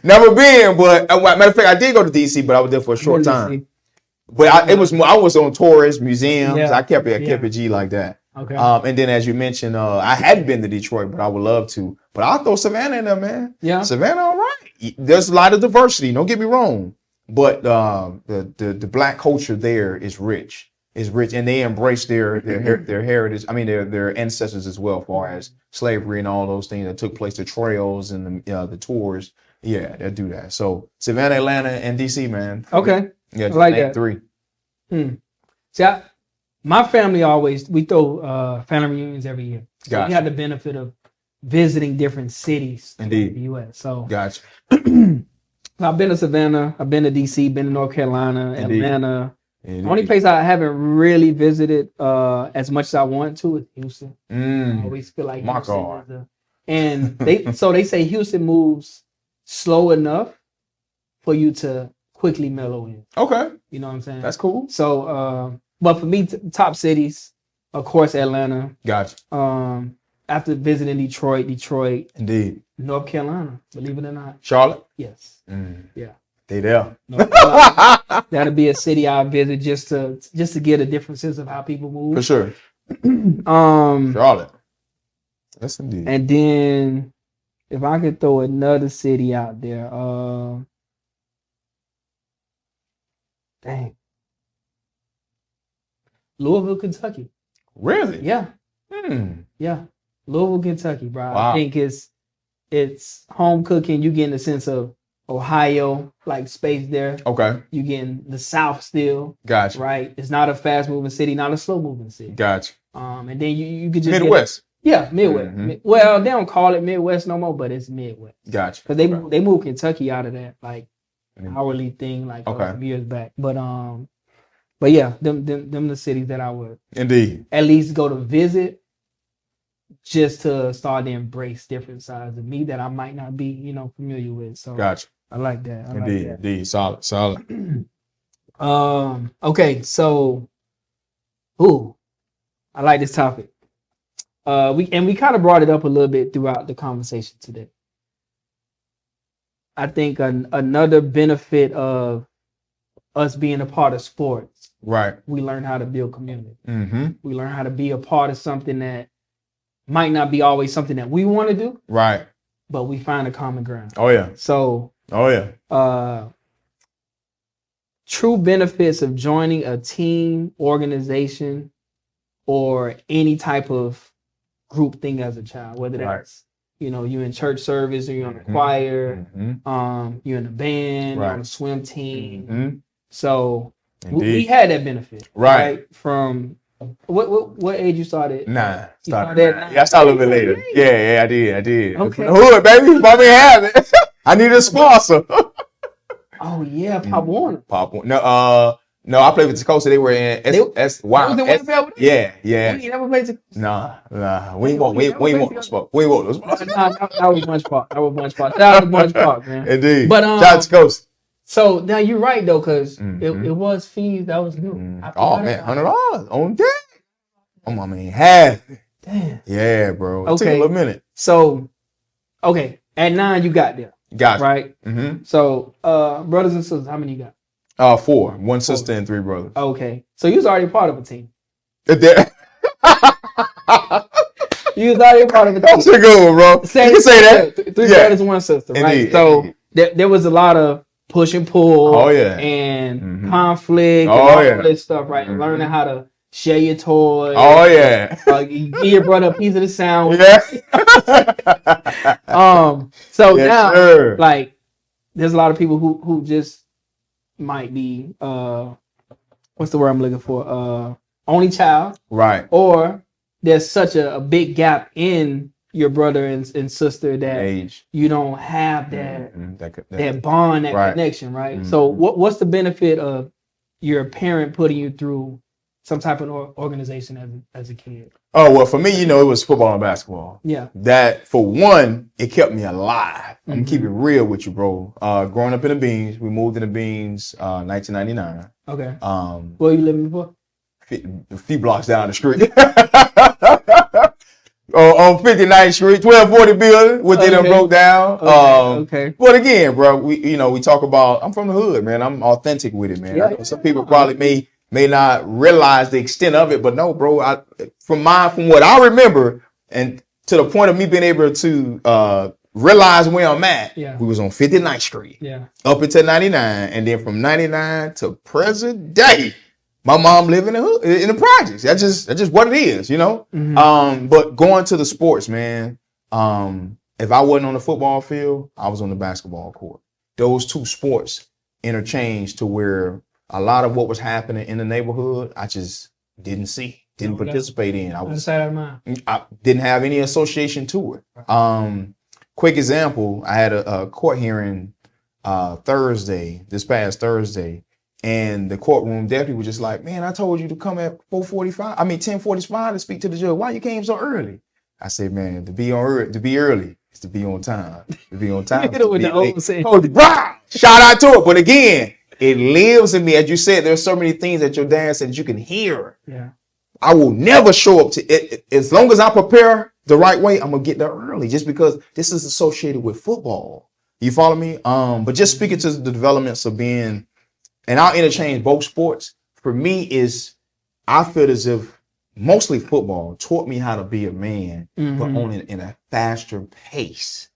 never been, but matter of fact, I did go to DC, but I was there for a short time. But I was on tourist museums. Yeah. I kept it G like that. Okay. And then as you mentioned, I hadn't been to Detroit, but I would love to. But I'll throw Savannah in there, man. Yeah. Savannah, all right. There's a lot of diversity. Don't get me wrong. But the black culture there is rich. is rich, and they embrace their heritage. I mean, their ancestors as well, as far as slavery and all those things that took place, the trails and the tours. Yeah, they do that. So Savannah, Atlanta, and DC, man. Okay. Yeah, I like that. 3. See, my family we throw family reunions every year. So Gotcha. we had the benefit of visiting different cities in Indeed. the U.S. So Gotcha. I've been to Savannah, I've been to DC, been to North Carolina, Indeed. Atlanta. Indeed. The only place I haven't really visited as much as I want to is Houston. I always feel like My Houston God. and they say Houston moves slow enough for you to quickly mellow in. Okay, You know what I'm saying? that's cool. So, but for me, top cities, of course, Atlanta. Gotcha. After visiting Detroit, Indeed. North Carolina, believe it or not. Charlotte. Yes. Yeah. They there. North Carolina. That'll be a city I visit just to get a different sense of how people move. For sure. Um, Charlotte. Yes, indeed. and then if I could throw another city out there, dang, Louisville, Kentucky. Really? Yeah. Hmm. Yeah, Louisville, Kentucky, bro. Wow. I think it's home cooking. You getting the sense of Ohio, like space there. Okay. You getting the South still, Gotcha. right? It's not a fast moving city, not a slow moving city. Gotcha. And then you could just Midwest. Midwest. Mhm. Well, they don't call it Midwest no more, but it's Midwest Gotcha. because they moved Kentucky out of that like Mhm. hourly thing like Okay. some years back. But yeah, them the cities that I would Indeed. at least go to visit. Just to start to embrace different sides of me that I might not be, familiar with. So Gotcha. I like that. I Indeed. like Indeed. Solid. Solid. that. Okay, so I like this topic. We kind of brought it up a little bit throughout the conversation today. I think another benefit of us being a part of sports, Right. we learn how to build community. Mm-hmm. We learn how to be a part of something that might not be always something that we want to do, Right. but we find a common ground. Oh yeah. So, Oh yeah. true benefits of joining a team, organization, or any type of group thing as a child, whether that's you in church service or you're on a choir, Mm-hmm. you're in a band, you're Right. on a swim team. Mm-hmm. So we Indeed. had that benefit, Right. From what age you started? Nah. You Started. started at 9? Yeah, I started a little bit later. Yeah, I did. Okay. From the hood, baby. Bought me a habit. I need a sponsor. Oh yeah, Pop Warner. Pop one. No, I played with Tecose. They were in S. Wow. They was in Westfield? Yeah. You never played. Nah. We ain't want no smoke. We ain't want no smoke. Nah, that was Bunch Park. Shout out to Bunch Park, man. Indeed. But, shout out to Tecose. So now you're right though, because Mhm. it was fees that was new. I Oh forgot man, about $100 on deck. Oh my man, half. it. Damn. Yeah, bro. It took Okay. a little minute. So, okay, at 9 you got there, Gotcha. right? Mm-hmm. So, brothers and sisters, how many you got? 4, 1 sister and 3 brothers. Okay, so you was already part of a team. That's You was already part of a team. a good one, bro. You can say that. Three Yeah. brothers, one sister, right? Indeed. So there was a lot of push and pull. Oh, yeah. And Mhm. conflict. Oh, and all yeah. this stuff, right? Mhm. Learning how to share your toys. Oh yeah. You give your brother a piece of the sandwich. Yeah. So Yes, now, sir. like, there's a lot of people who just might be what's the word I'm looking for? Only child, Right. or there's such a big gap in your brother and sister that Age. you don't have that Mhm. that bond, that Right. connection, right? Mhm. So what's the benefit of your parent putting you through some type of organization as a kid? Oh well, for me, it was football and basketball. Yeah. That for one, it kept me alive. I'm gonna keep Mhm. it real with you, bro. Growing up in the Beans, we moved in the Beans, 1999. Okay. Where you living before? A few blocks down the street. On 59th Street, 1240 building, which they done Okay. broke down. Okay. But again, bro, we talk about. I'm from the hood, man. I'm authentic with it, man. Yeah, I know some people probably may not realize the extent of it, but no, bro. From what I remember, and to the point of me being able to realize where I'm at, Yeah. we was on 59th Street Yeah. up until 99, and then from 99 to present day, My mom lived in the hood, in the projects. That's just what it is, you know. But going to the sports, man. If I wasn't on the football field, I was on the basketball court. Those two sports interchanged to where a lot of what was happening in the neighborhood, I just didn't see, didn't participate in. I didn't have any association to it. Quick example, I had a court hearing this past Thursday, and the courtroom deputy was just like, man, I told you to come at 10:45 to speak to the judge. Why you came so early? I said, man, to be early is to be on time. To be on time. Shout out to it. But again, it lives in me. As you said, there's so many things that your dad said that you can hear. Yeah. I will never show up to it. As long as I prepare the right way, I'm going to get there early just because this is associated with football. You follow me? But just speaking to the developments of being, and I'll interchange both sports. For me I feel as if mostly football taught me how to be a man, but in a faster pace.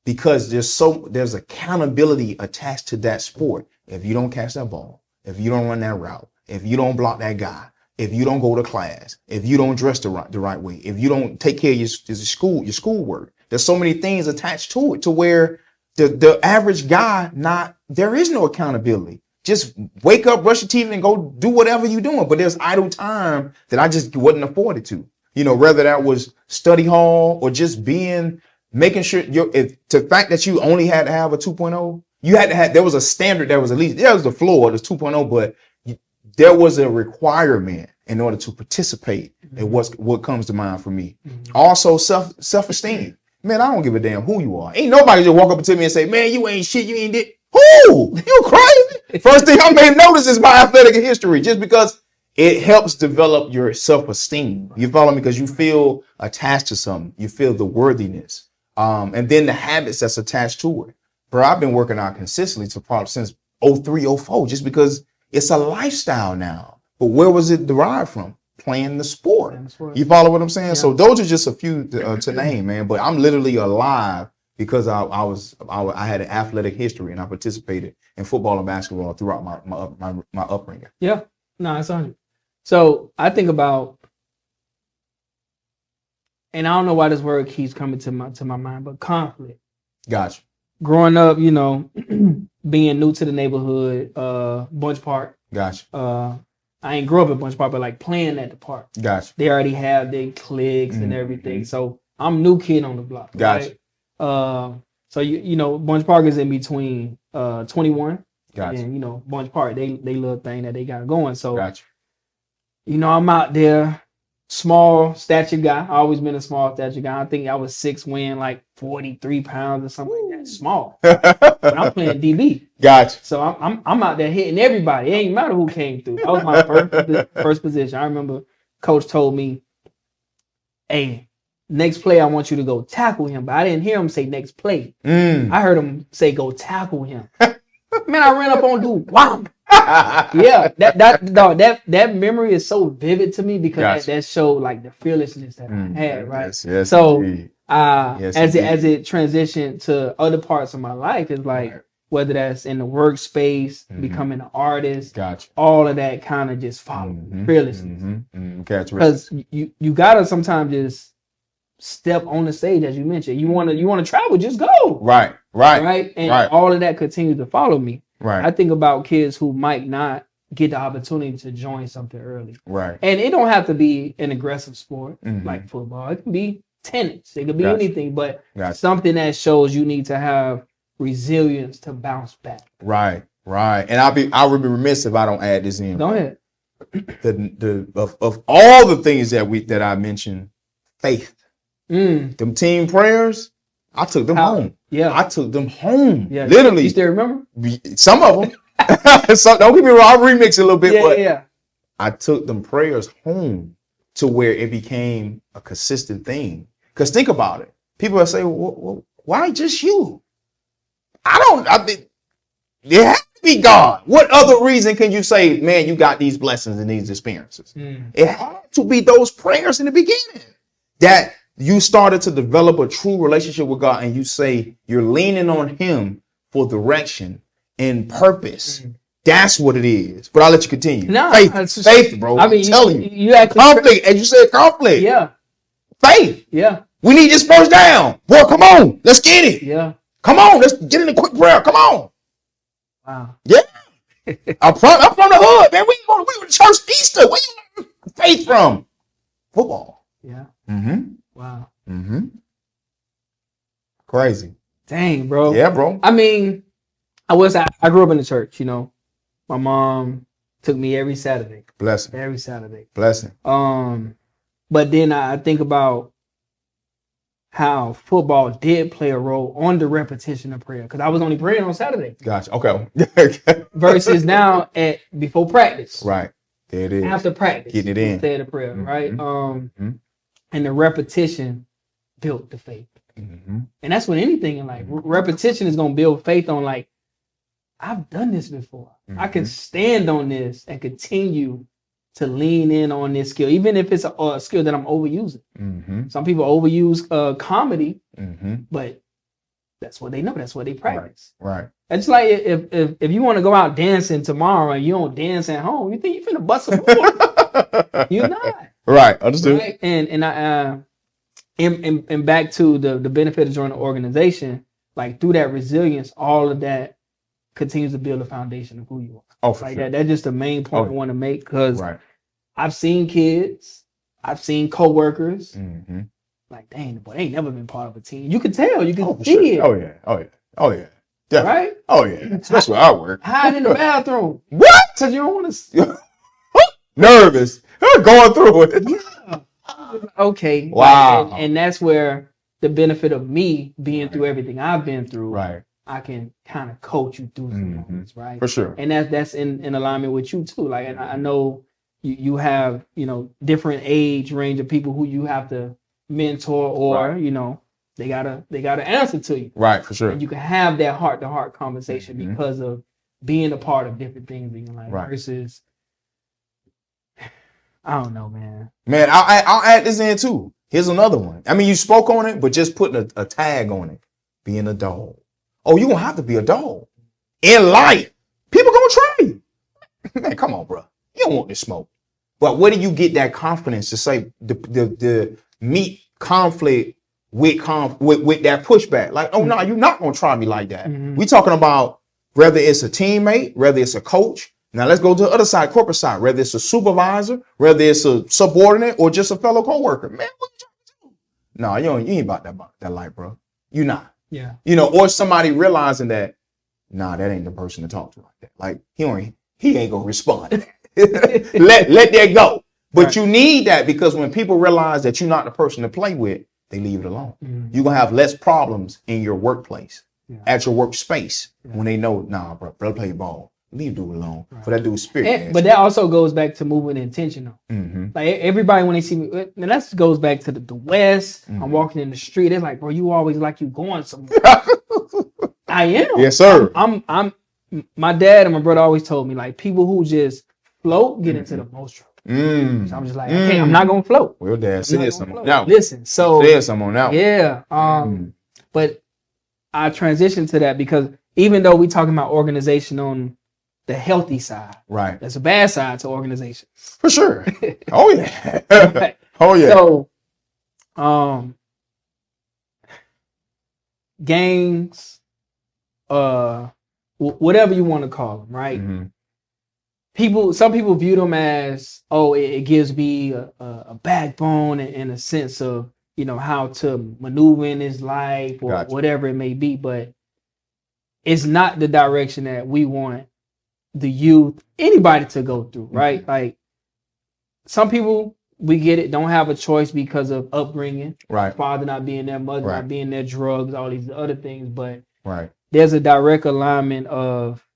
Because there's accountability attached to that sport. If you don't catch that ball, if you don't run that route, if you don't block that guy, if you don't go to class, if you don't dress the right way, if you don't take care of your schoolwork, there's so many things attached to it to where the average guy, there is no accountability. Just wake up, brush your teeth, and go do whatever you're doing. But there's idle time that I just wasn't afforded to. You know, whether that was study hall or just making sure the fact that you only had to have a 2.0, there was a standard that was at least, there was the floor, there's 2.0, but there was a requirement in order to participate in what comes to mind for me. Also, self-esteem. Man, I don't give a damn who you are. Ain't nobody just walk up to me and say, man, you ain't shit, you ain't it. Who? You crazy? First thing I may notice is my athletic history, just because it helps develop your self-esteem. You follow me? Because you feel attached to something. You feel the worthiness. And then the habits that's attached to it. Bro, I've been working out consistently since 03, 04, just because it's a lifestyle now. But where was it derived from? Playing the sport. You follow what I'm saying? Yeah. So those are just a few to name, man. But I'm literally alive because I had an athletic history and I participated in football and basketball throughout my upbringing. Yeah, no, it's 100. So I think about, and I don't know why this word keeps coming to my mind, but conflict. Gotcha. Growing up, you know, being new to the neighborhood, Bunch Park. Gotcha. I ain't grew up at Bunch Park, but like playing at the park. Gotcha. They already have their cliques and everything. So I'm new kid on the block. Gotcha. Right? So you know, Bunch Park is in between 21 gotcha. and, you know, Bunch Park, they little thing that they got going. So, gotcha. You know, I'm out there, small stature guy. I always been a small stature guy. I think I was 6', weighing like 43 pounds or something like that. Small. But I'm playing DB. Gotcha. So I'm out there hitting everybody. It ain't matter who came through. That was my first position. I remember coach told me, hey, next play, I want you to go tackle him. But I didn't hear him say next play. I heard him say go tackle him. Man, I ran up on dude. Wow. Yeah, that memory is so vivid to me because gotcha. that showed like the fearlessness that I had, right? Yes, so yes, as it transitioned to other parts of my life, it's like whether that's in the workspace, becoming an artist, gotcha. All of that kind of just follow fearlessness. Because you gotta sometimes just step on the stage, as you mentioned. You wanna travel, just go. Right. And all of that continues to follow me. Right. I think about kids who might not get the opportunity to join something early. Right. And it don't have to be an aggressive sport like football. It can be tennis. It could be anything, but something that shows you need to have resilience to bounce back. Right. And I would be remiss if I don't add this in. Go ahead. Of all the things that I mentioned, faith. Them team prayers, I took them home. Yeah. I took them home. Yeah. Literally. You still remember? Some of them. So, don't get me wrong, I'll remix it a little bit, but yeah. I took them prayers home to where it became a consistent thing. Because think about it. People will say, well, why just you? I think it has to be God. What other reason can you say, man, you got these blessings and these experiences? It had to be those prayers in the beginning that you started to develop a true relationship with God, and you say you're leaning on him for direction and purpose. That's what it is. But I'll let you continue. No, Faith, bro. I mean, I'm telling you. You actually Conflict, as you said, conflict. Yeah. Faith. Yeah. We need this first down. Boy, come on. Let's get it. Yeah. Come on. Let's get in a quick prayer. Come on. Wow. Yeah. I'm from the hood, man. We were to church Easter. Where you learn faith from? Football. Yeah. Mm-hmm. Wow. Mm-hmm. Crazy. Dang, bro. Yeah, bro. I mean, I grew up in the church, you know. My mom took me every Saturday. Blessing. Every Saturday. Blessing. But then I think about how football did play a role on the repetition of prayer, because I was only praying on Saturday. Gotcha. Okay. Versus now before practice. Right. There it is. After practice. Getting it in. Say the prayer, Mm-hmm. right? Mm-hmm. And the repetition built the faith. Mm-hmm. And that's what anything in life. Repetition is gonna build faith on, like, I've done this before. Mm-hmm. I can stand on this and continue to lean in on this skill, even if it's a skill that I'm overusing. Mm-hmm. Some people overuse comedy, Mm-hmm. but that's what they know. That's what they practice. Right. It's like if you want to go out dancing tomorrow and you don't dance at home, you think you're finna bust a move. You're not. Right. Understood. Right? And back to the benefit of joining the organization, like through that resilience, all of that continues to build a foundation of who you are. Oh, for Like sure. that's just the main point I want to make, because Right. I've seen kids, I've seen coworkers, Mm-hmm. like, dang, boy, they ain't never been part of a team. You can tell, you can Oh, for see sure. it. Oh, yeah. Oh, yeah. Oh, yeah. Definitely. Right? Oh, yeah. Especially where I work. Hide in the bathroom. What? Because you don't want to. Nervous. Going through it. Yeah. Okay. Wow. Like, and that's where the benefit of me being through everything I've been through, Right. I can kind of coach you through some Mhm. moments, right? For sure. And that's in alignment with you too. Like, and I know you have, different age range of people who you have to mentor, or Right. they gotta answer to you, Right. For sure. and you can have that heart to heart conversation Mhm. because of being a part of different things in your life. Right. Versus, I don't know, man. Man, I'll add this in too. Here's another one. I mean, you spoke on it, but just putting a tag on it. Being a dog. Oh, you're going to have to be a dog. In life, people going to try you. Man, come on, bro. You don't want this smoke. But where do you get that confidence to say the meet conflict with that pushback? Like, oh, no, you're not going to try me like that. Mhm. We talking about whether it's a teammate, whether it's a coach. Now let's go to the other side, corporate side, whether it's a supervisor, whether it's a subordinate, or just a fellow coworker. Man, what you trying to do? No, you ain't about that life, bro. You not. Yeah. Or somebody realizing that, nah, that ain't the person to talk to like that. Like he ain't gonna respond. let that go. But Right. you need that, because when people realize that you're not the person to play with, they leave it alone. Mhm. You're gonna have less problems in your workplace, Yeah. at your workspace, Yeah. when they know, nah, bro, play ball. Leave dude alone. Right. For that dude's spirit. But that also goes back to moving intentional. Mm-hmm. Like everybody, when they see me, and that goes back to the West. Mhm. I'm walking in the street. They're like, bro, you always like you going somewhere. I am. Yes, sir. I'm my dad and my brother always told me, like, people who just float get into the most trouble. So I'm just like, okay, I'm not gonna float. Well, Dad, I'm not said gonna something float. now. Listen, so Said something on that. yeah. But I transitioned to that because even though we talking about organization on the healthy side, Right. there's a bad side to organization. For sure. Oh yeah. Right. Oh yeah. So, gangs, whatever you want to call them, right? Mhm. Some people view them as, oh, it gives me a backbone and a sense of, how to maneuver in his life or Gotcha. whatever it may be, but it's not the direction that we want the youth, anybody to go through, right? Like, some people, we get it, don't have a choice because of upbringing, Right. father not being there, mother Right. not being there, drugs, all these other things, but Right. there's a direct alignment of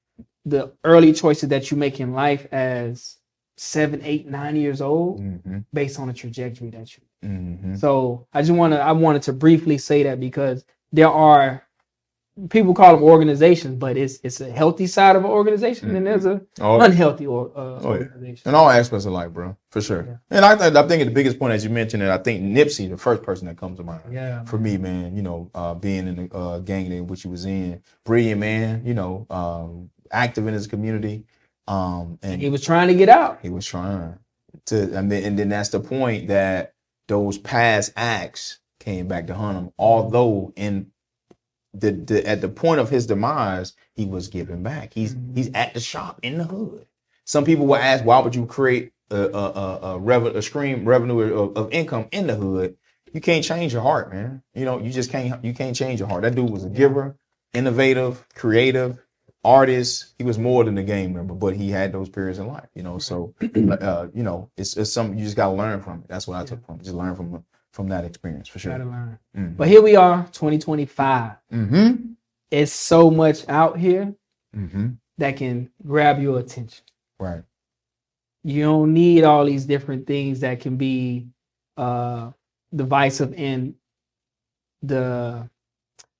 the early choices that you make in life as 7, 8, 9 years old Mm-hmm. based on the trajectory that you. Mm-hmm. So I wanted to briefly say that because there are people call them organizations, but it's a healthy side of an organization and there's a Oh, unhealthy yeah. organization. In all aspects of life, bro, for sure. Yeah. And I think the biggest point, as you mentioned, and I think Nipsey, the first person that comes to mind. Yeah. For me, man, being in the gang in which he was in, brilliant man. active in his community. And he was trying to get out. He was trying to, I mean, and then that's the point that those past acts came back to hunt him. Although in at the point of his demise, he was giving back. He's at the shop in the hood. Some people will ask, why would you create a stream revenue of income in the hood? You can't change your heart, man. You know, you just can't. You can't change your heart. That dude was a giver, innovative, creative, artist. He was more than a game member, but he had those periods in life. You know, so you know, it's something you just gotta learn from it. That's what I took from it. Just learn from that experience for sure. Gotta learn. But here we are, 2025. It's so much out here that can grab your attention. Right. You don't need all these different things that can be divisive in the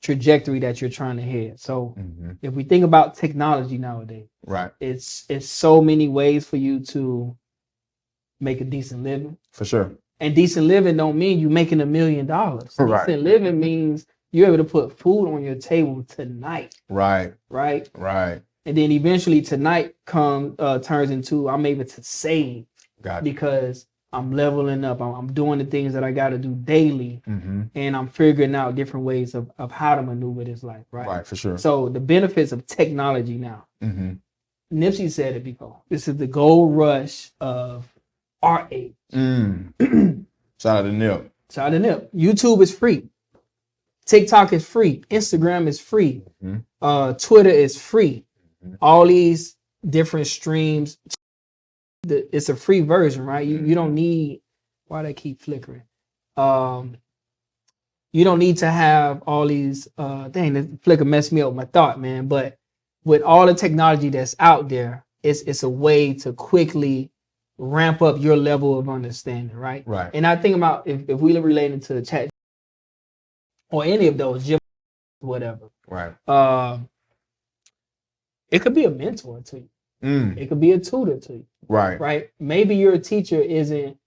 trajectory that you're trying to head. So if we think about technology nowadays, right, it's so many ways for you to make a decent living. For sure. And decent living don't mean you making $1 million. Right. Decent living means you're able to put food on your table tonight. Right. Right. Right. And then eventually tonight turns into I'm able to save. Got it. Because I'm leveling up. I'm doing the things that I got to do daily, and I'm figuring out different ways of how to maneuver this life. Right. Right. For sure. So the benefits of technology now. Nipsey said it before. This is the gold rush of our age. Shout out to Nip. Shout out to Nip. YouTube is free. TikTok is free. Instagram is free. Twitter is free. All these different streams. It's a free version, right? You don't need. Why they keep flickering? You don't need to have all these. Dang, this flicker messed me up with my thought, man. But with all the technology that's out there, it's a way to quickly ramp up your level of understanding, right? Right. And I think about if we relating to the chat or any of those, whatever. Right. It could be a mentor to you. It could be a tutor to you. Right. Right. Maybe your teacher isn't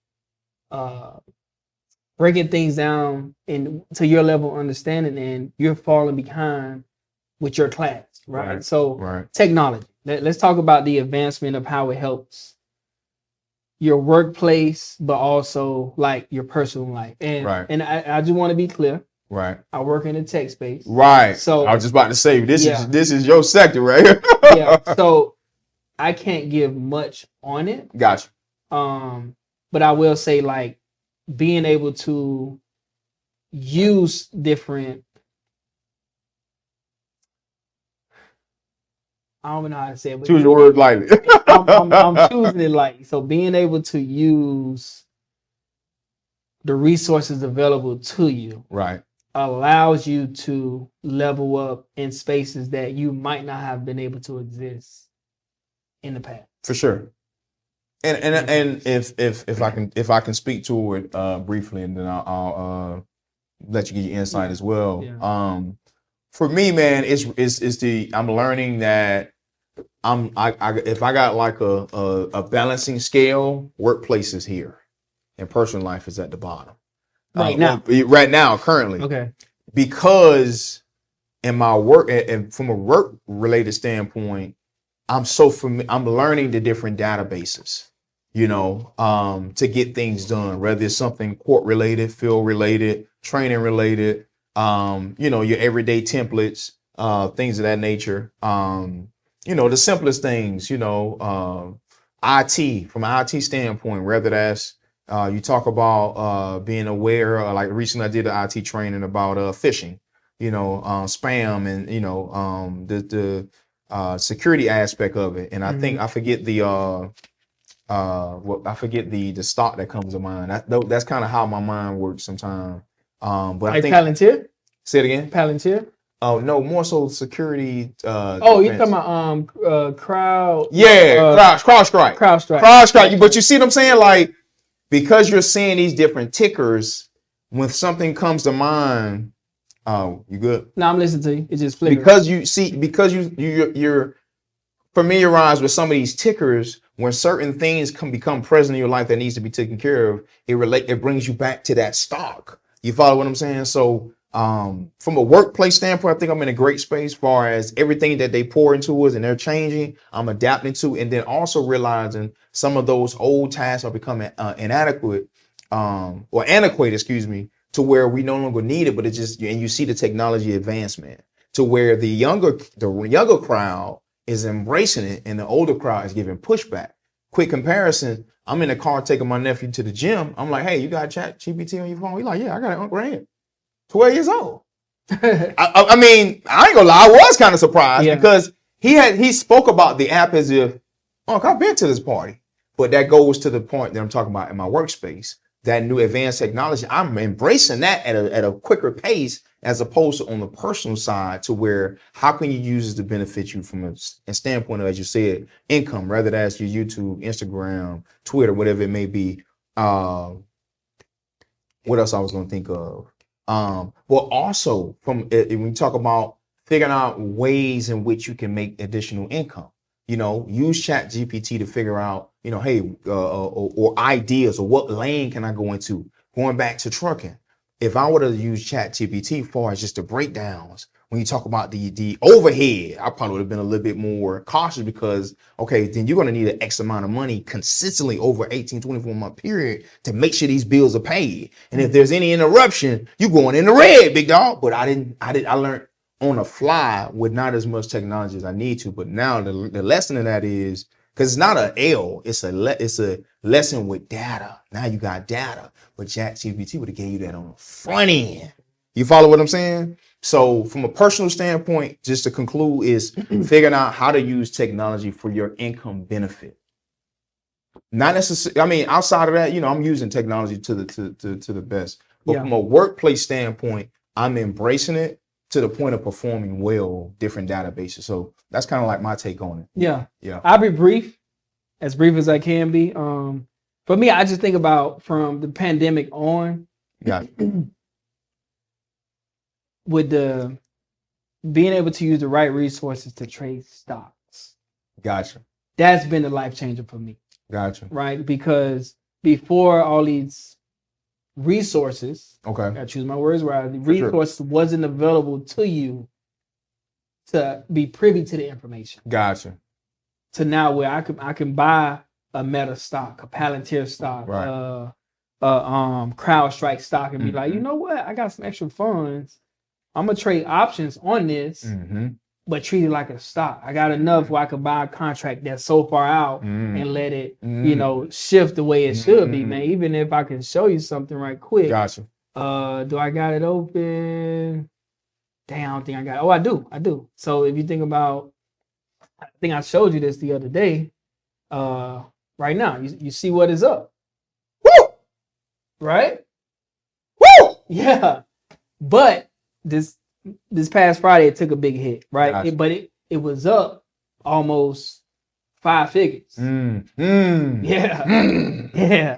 breaking things down to your level of understanding, and you're falling behind with your class. Right. So technology. Let's talk about the advancement of how it helps your workplace, but also like your personal life. And and I just want to be clear. Right. I work in the tech space. Right. So I was just about to say this is your sector, right? Yeah. So I can't give much on it. Gotcha. But I will say, like, being able to use different, I don't know how to say it, but choose your words lightly. I'm choosing it lightly. So being able to use the resources available to you, right, allows you to level up in spaces that you might not have been able to exist in the past. For sure. And if I can speak to it briefly, and then I'll let you get your insight as well. Yeah. For me, man, I'm learning that if I got like a balancing scale, workplace is here and personal life is at the bottom. Right now, currently. Okay. Because in my work and from a work related standpoint, I'm learning the different databases, to get things done, whether it's something court related, field related, training related, your everyday templates, things of that nature. The simplest things, IT, from an IT standpoint, whether that's you talk about being aware, like recently I did an IT training about phishing, spam, and the security aspect of it. And I think I forget the stock that comes to mind. That's kind of how my mind works sometimes. But like I think Palantir? Say it again. Palantir? Oh no, more so security. You're talking about crowd. Yeah, CrowdStrike. CrowdStrike. But you see what I'm saying? Like, because you're seeing these different tickers, when something comes to mind, you good? No, I'm listening to you. It's just flickering. Because you're familiarized with some of these tickers. When certain things become present in your life that needs to be taken care of, it brings you back to that stock. You follow what I'm saying? So From a workplace standpoint, I think I'm in a great space as far as everything that they pour into us and they're changing, I'm adapting to, and then also realizing some of those old tasks are becoming inadequate or antiquated, excuse me, to where we no longer need it, but it just, and you see the technology advancement to where the younger crowd is embracing it and the older crowd is giving pushback. Quick comparison. I'm in the car taking my nephew to the gym. I'm like, hey, you got Chat GPT on your phone? He's like, yeah, I got it right here. 12 years old. I mean, I ain't gonna lie, I was kind of surprised because he spoke about the app as if, oh, I've been to this party. But that goes to the point that I'm talking about in my workspace. That new advanced technology, I'm embracing that at a quicker pace as opposed to on the personal side to where how can you use it to benefit you from a standpoint of, as you said, income, whether that's your YouTube, Instagram, Twitter, whatever it may be. What else I was going to think of? Well, also from when you talk about figuring out ways in which you can make additional income, use Chat GPT to figure out, hey, or ideas or what lane can I go into? Going back to trucking, if I were to use Chat GPT far as just the breakdowns, when you talk about the overhead, I probably would have been a little bit more cautious because, okay, then you're going to need an X amount of money consistently over 18, 24 month period to make sure these bills are paid. And if there's any interruption, you're going in the red, big dog. But I learned on the fly with not as much technology as I need to. But now the lesson in that is, because it's not an L, it's a lesson with data. Now you got data, but ChatGPT would have gave you that on the front end. You follow what I'm saying? So from a personal standpoint, just to conclude, is figuring out how to use technology for your income benefit. Not necessarily. I mean, outside of that, I'm using technology to the best. But from a workplace standpoint, I'm embracing it to the point of performing well, different databases. So that's kind of like my take on it. Yeah. I'll be brief as I can be. For me, I just think about from the pandemic on. Yeah. With the being able to use the right resources to trade stocks. Gotcha. That's been the life changer for me. Gotcha. Right? Because before all these resources, okay, I choose my words right, the resources wasn't available to you to be privy to the information. Gotcha. To now where I can buy a Meta stock, a Palantir stock, right. CrowdStrike stock and be like, you know what? I got some extra funds. I'm gonna trade options on this, but treat it like a stock. I got enough where I could buy a contract that's so far out and let it, shift the way it should be, man. Even if I can show you something right quick. Gotcha. Do I got it open? Damn, I don't think I got it. Oh, I do. So if you think about, I think I showed you this the other day. Right now, you see what is up. Woo! Right? Woo! Yeah. But this past Friday, it took a big hit, right? Gotcha. But it was up almost 5 figures. Yeah.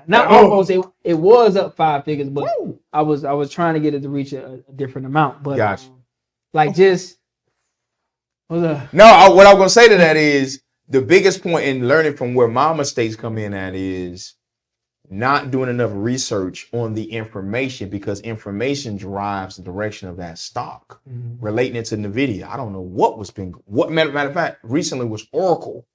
Not almost. It was up 5 figures, but I was trying to get it to reach a different amount. But gotcha. Just what I'm gonna say to that is the biggest point in learning from where my mistakes come in at is not doing enough research on the information, because information drives the direction of that stock. Relating it to NVIDIA, I don't know what matter of fact, recently was Oracle.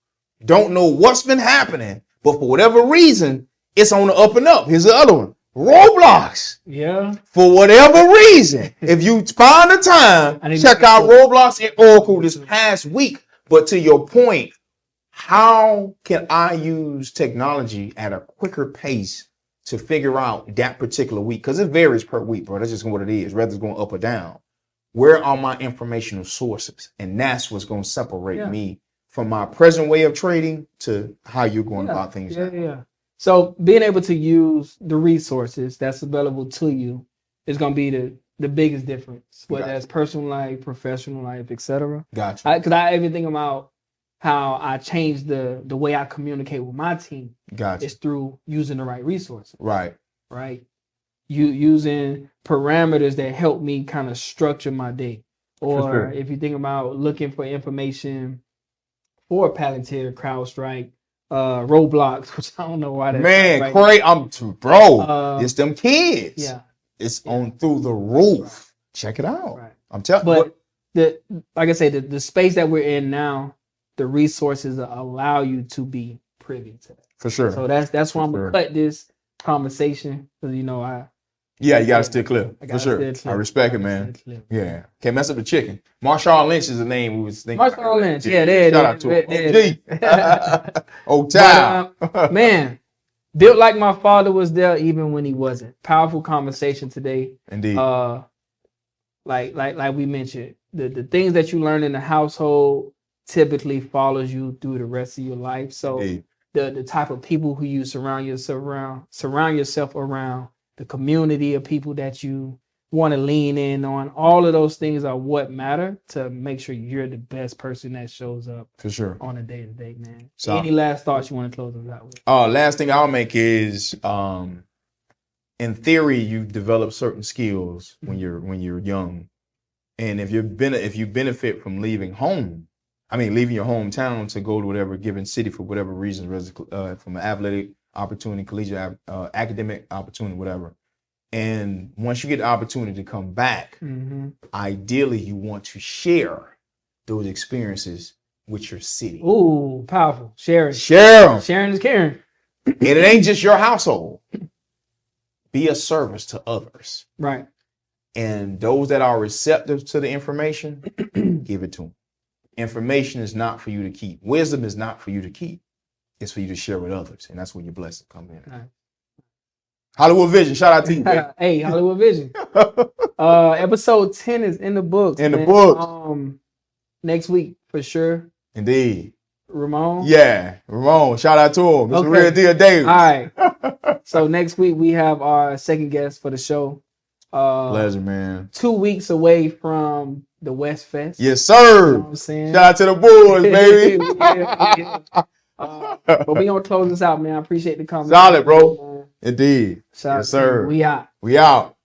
Don't know what's been happening, but for whatever reason, it's on the up and up. Here's the other one, Roblox. Yeah. For whatever reason, if you find the time, check out Roblox and Oracle this past week. But to your point, how can I use technology at a quicker pace to figure out that particular week? Because it varies per week, bro. That's just what it is, whether it's going up or down. Where are my informational sources? And that's what's going to separate me from my present way of trading to how you're going about things. Yeah. So being able to use the resources that's available to you is going to be the biggest difference, whether that's personal life, professional life, etc. Gotcha. Because I even think about how I changed the way I communicate with my team. Gotcha. Is through using the right resources. Right. You using parameters that help me kind of structure my day. Or if you think about looking for information for Palantir, CrowdStrike, Roblox, which I don't know why that. Man, great! It's them kids. Yeah. It's on through the roof. check it out. Right. I'm telling But like I said, the space that we're in now, the resources allow you to be privy to that. For sure. So that's why I'm sure. gonna cut this conversation because Yeah, you gotta stay clear. For sure. I respect it, man. Yeah. Can't mess up the chicken. Marshawn Lynch is the name we was thinking. Marshawn Lynch. Yeah, there it is. Shout out to him. Old time. Man, built like my father was there even when he wasn't. Powerful conversation today. Indeed. Like we mentioned, the things that you learn in the household typically follows you through the rest of your life. So Indeed. the type of people who you surround yourself around, the community of people that you want to lean in on, all of those things are what matter to make sure you're the best person that shows up for sure on a day-to-day, man. So, any last thoughts you want to close us out with? Last thing I'll make is in theory you develop certain skills when you're young. And if you benefit from leaving your hometown to go to whatever given city for whatever reason, from an athletic opportunity, collegiate academic opportunity, whatever. And once you get the opportunity to come back, ideally you want to share those experiences with your city. Ooh, powerful. Sharing. Share them. Sharing is caring. And it ain't just your household. Be a service to others. Right. And those that are receptive to the information, give it to them. Information is not for you to keep. Wisdom is not for you to keep. It's for you to share with others. And that's where your blessing comes in. Right. Hollywood Vision. Shout out to you. Hey, Hollywood Vision. Episode 10 is in the books. In the books. Next week for sure. Indeed. Ramon? Yeah, Ramon. Shout out to him. Mr. Real Deal Davis. All right. So next week we have our second guest for the show. Pleasure, man. 2 weeks away from the West Fest. Yes, sir. You know what I'm saying? Shout out to the boys, baby. But we gonna close this out, man. I appreciate the comment. Solid, bro. Indeed. Shout yes, sir. We out. We out.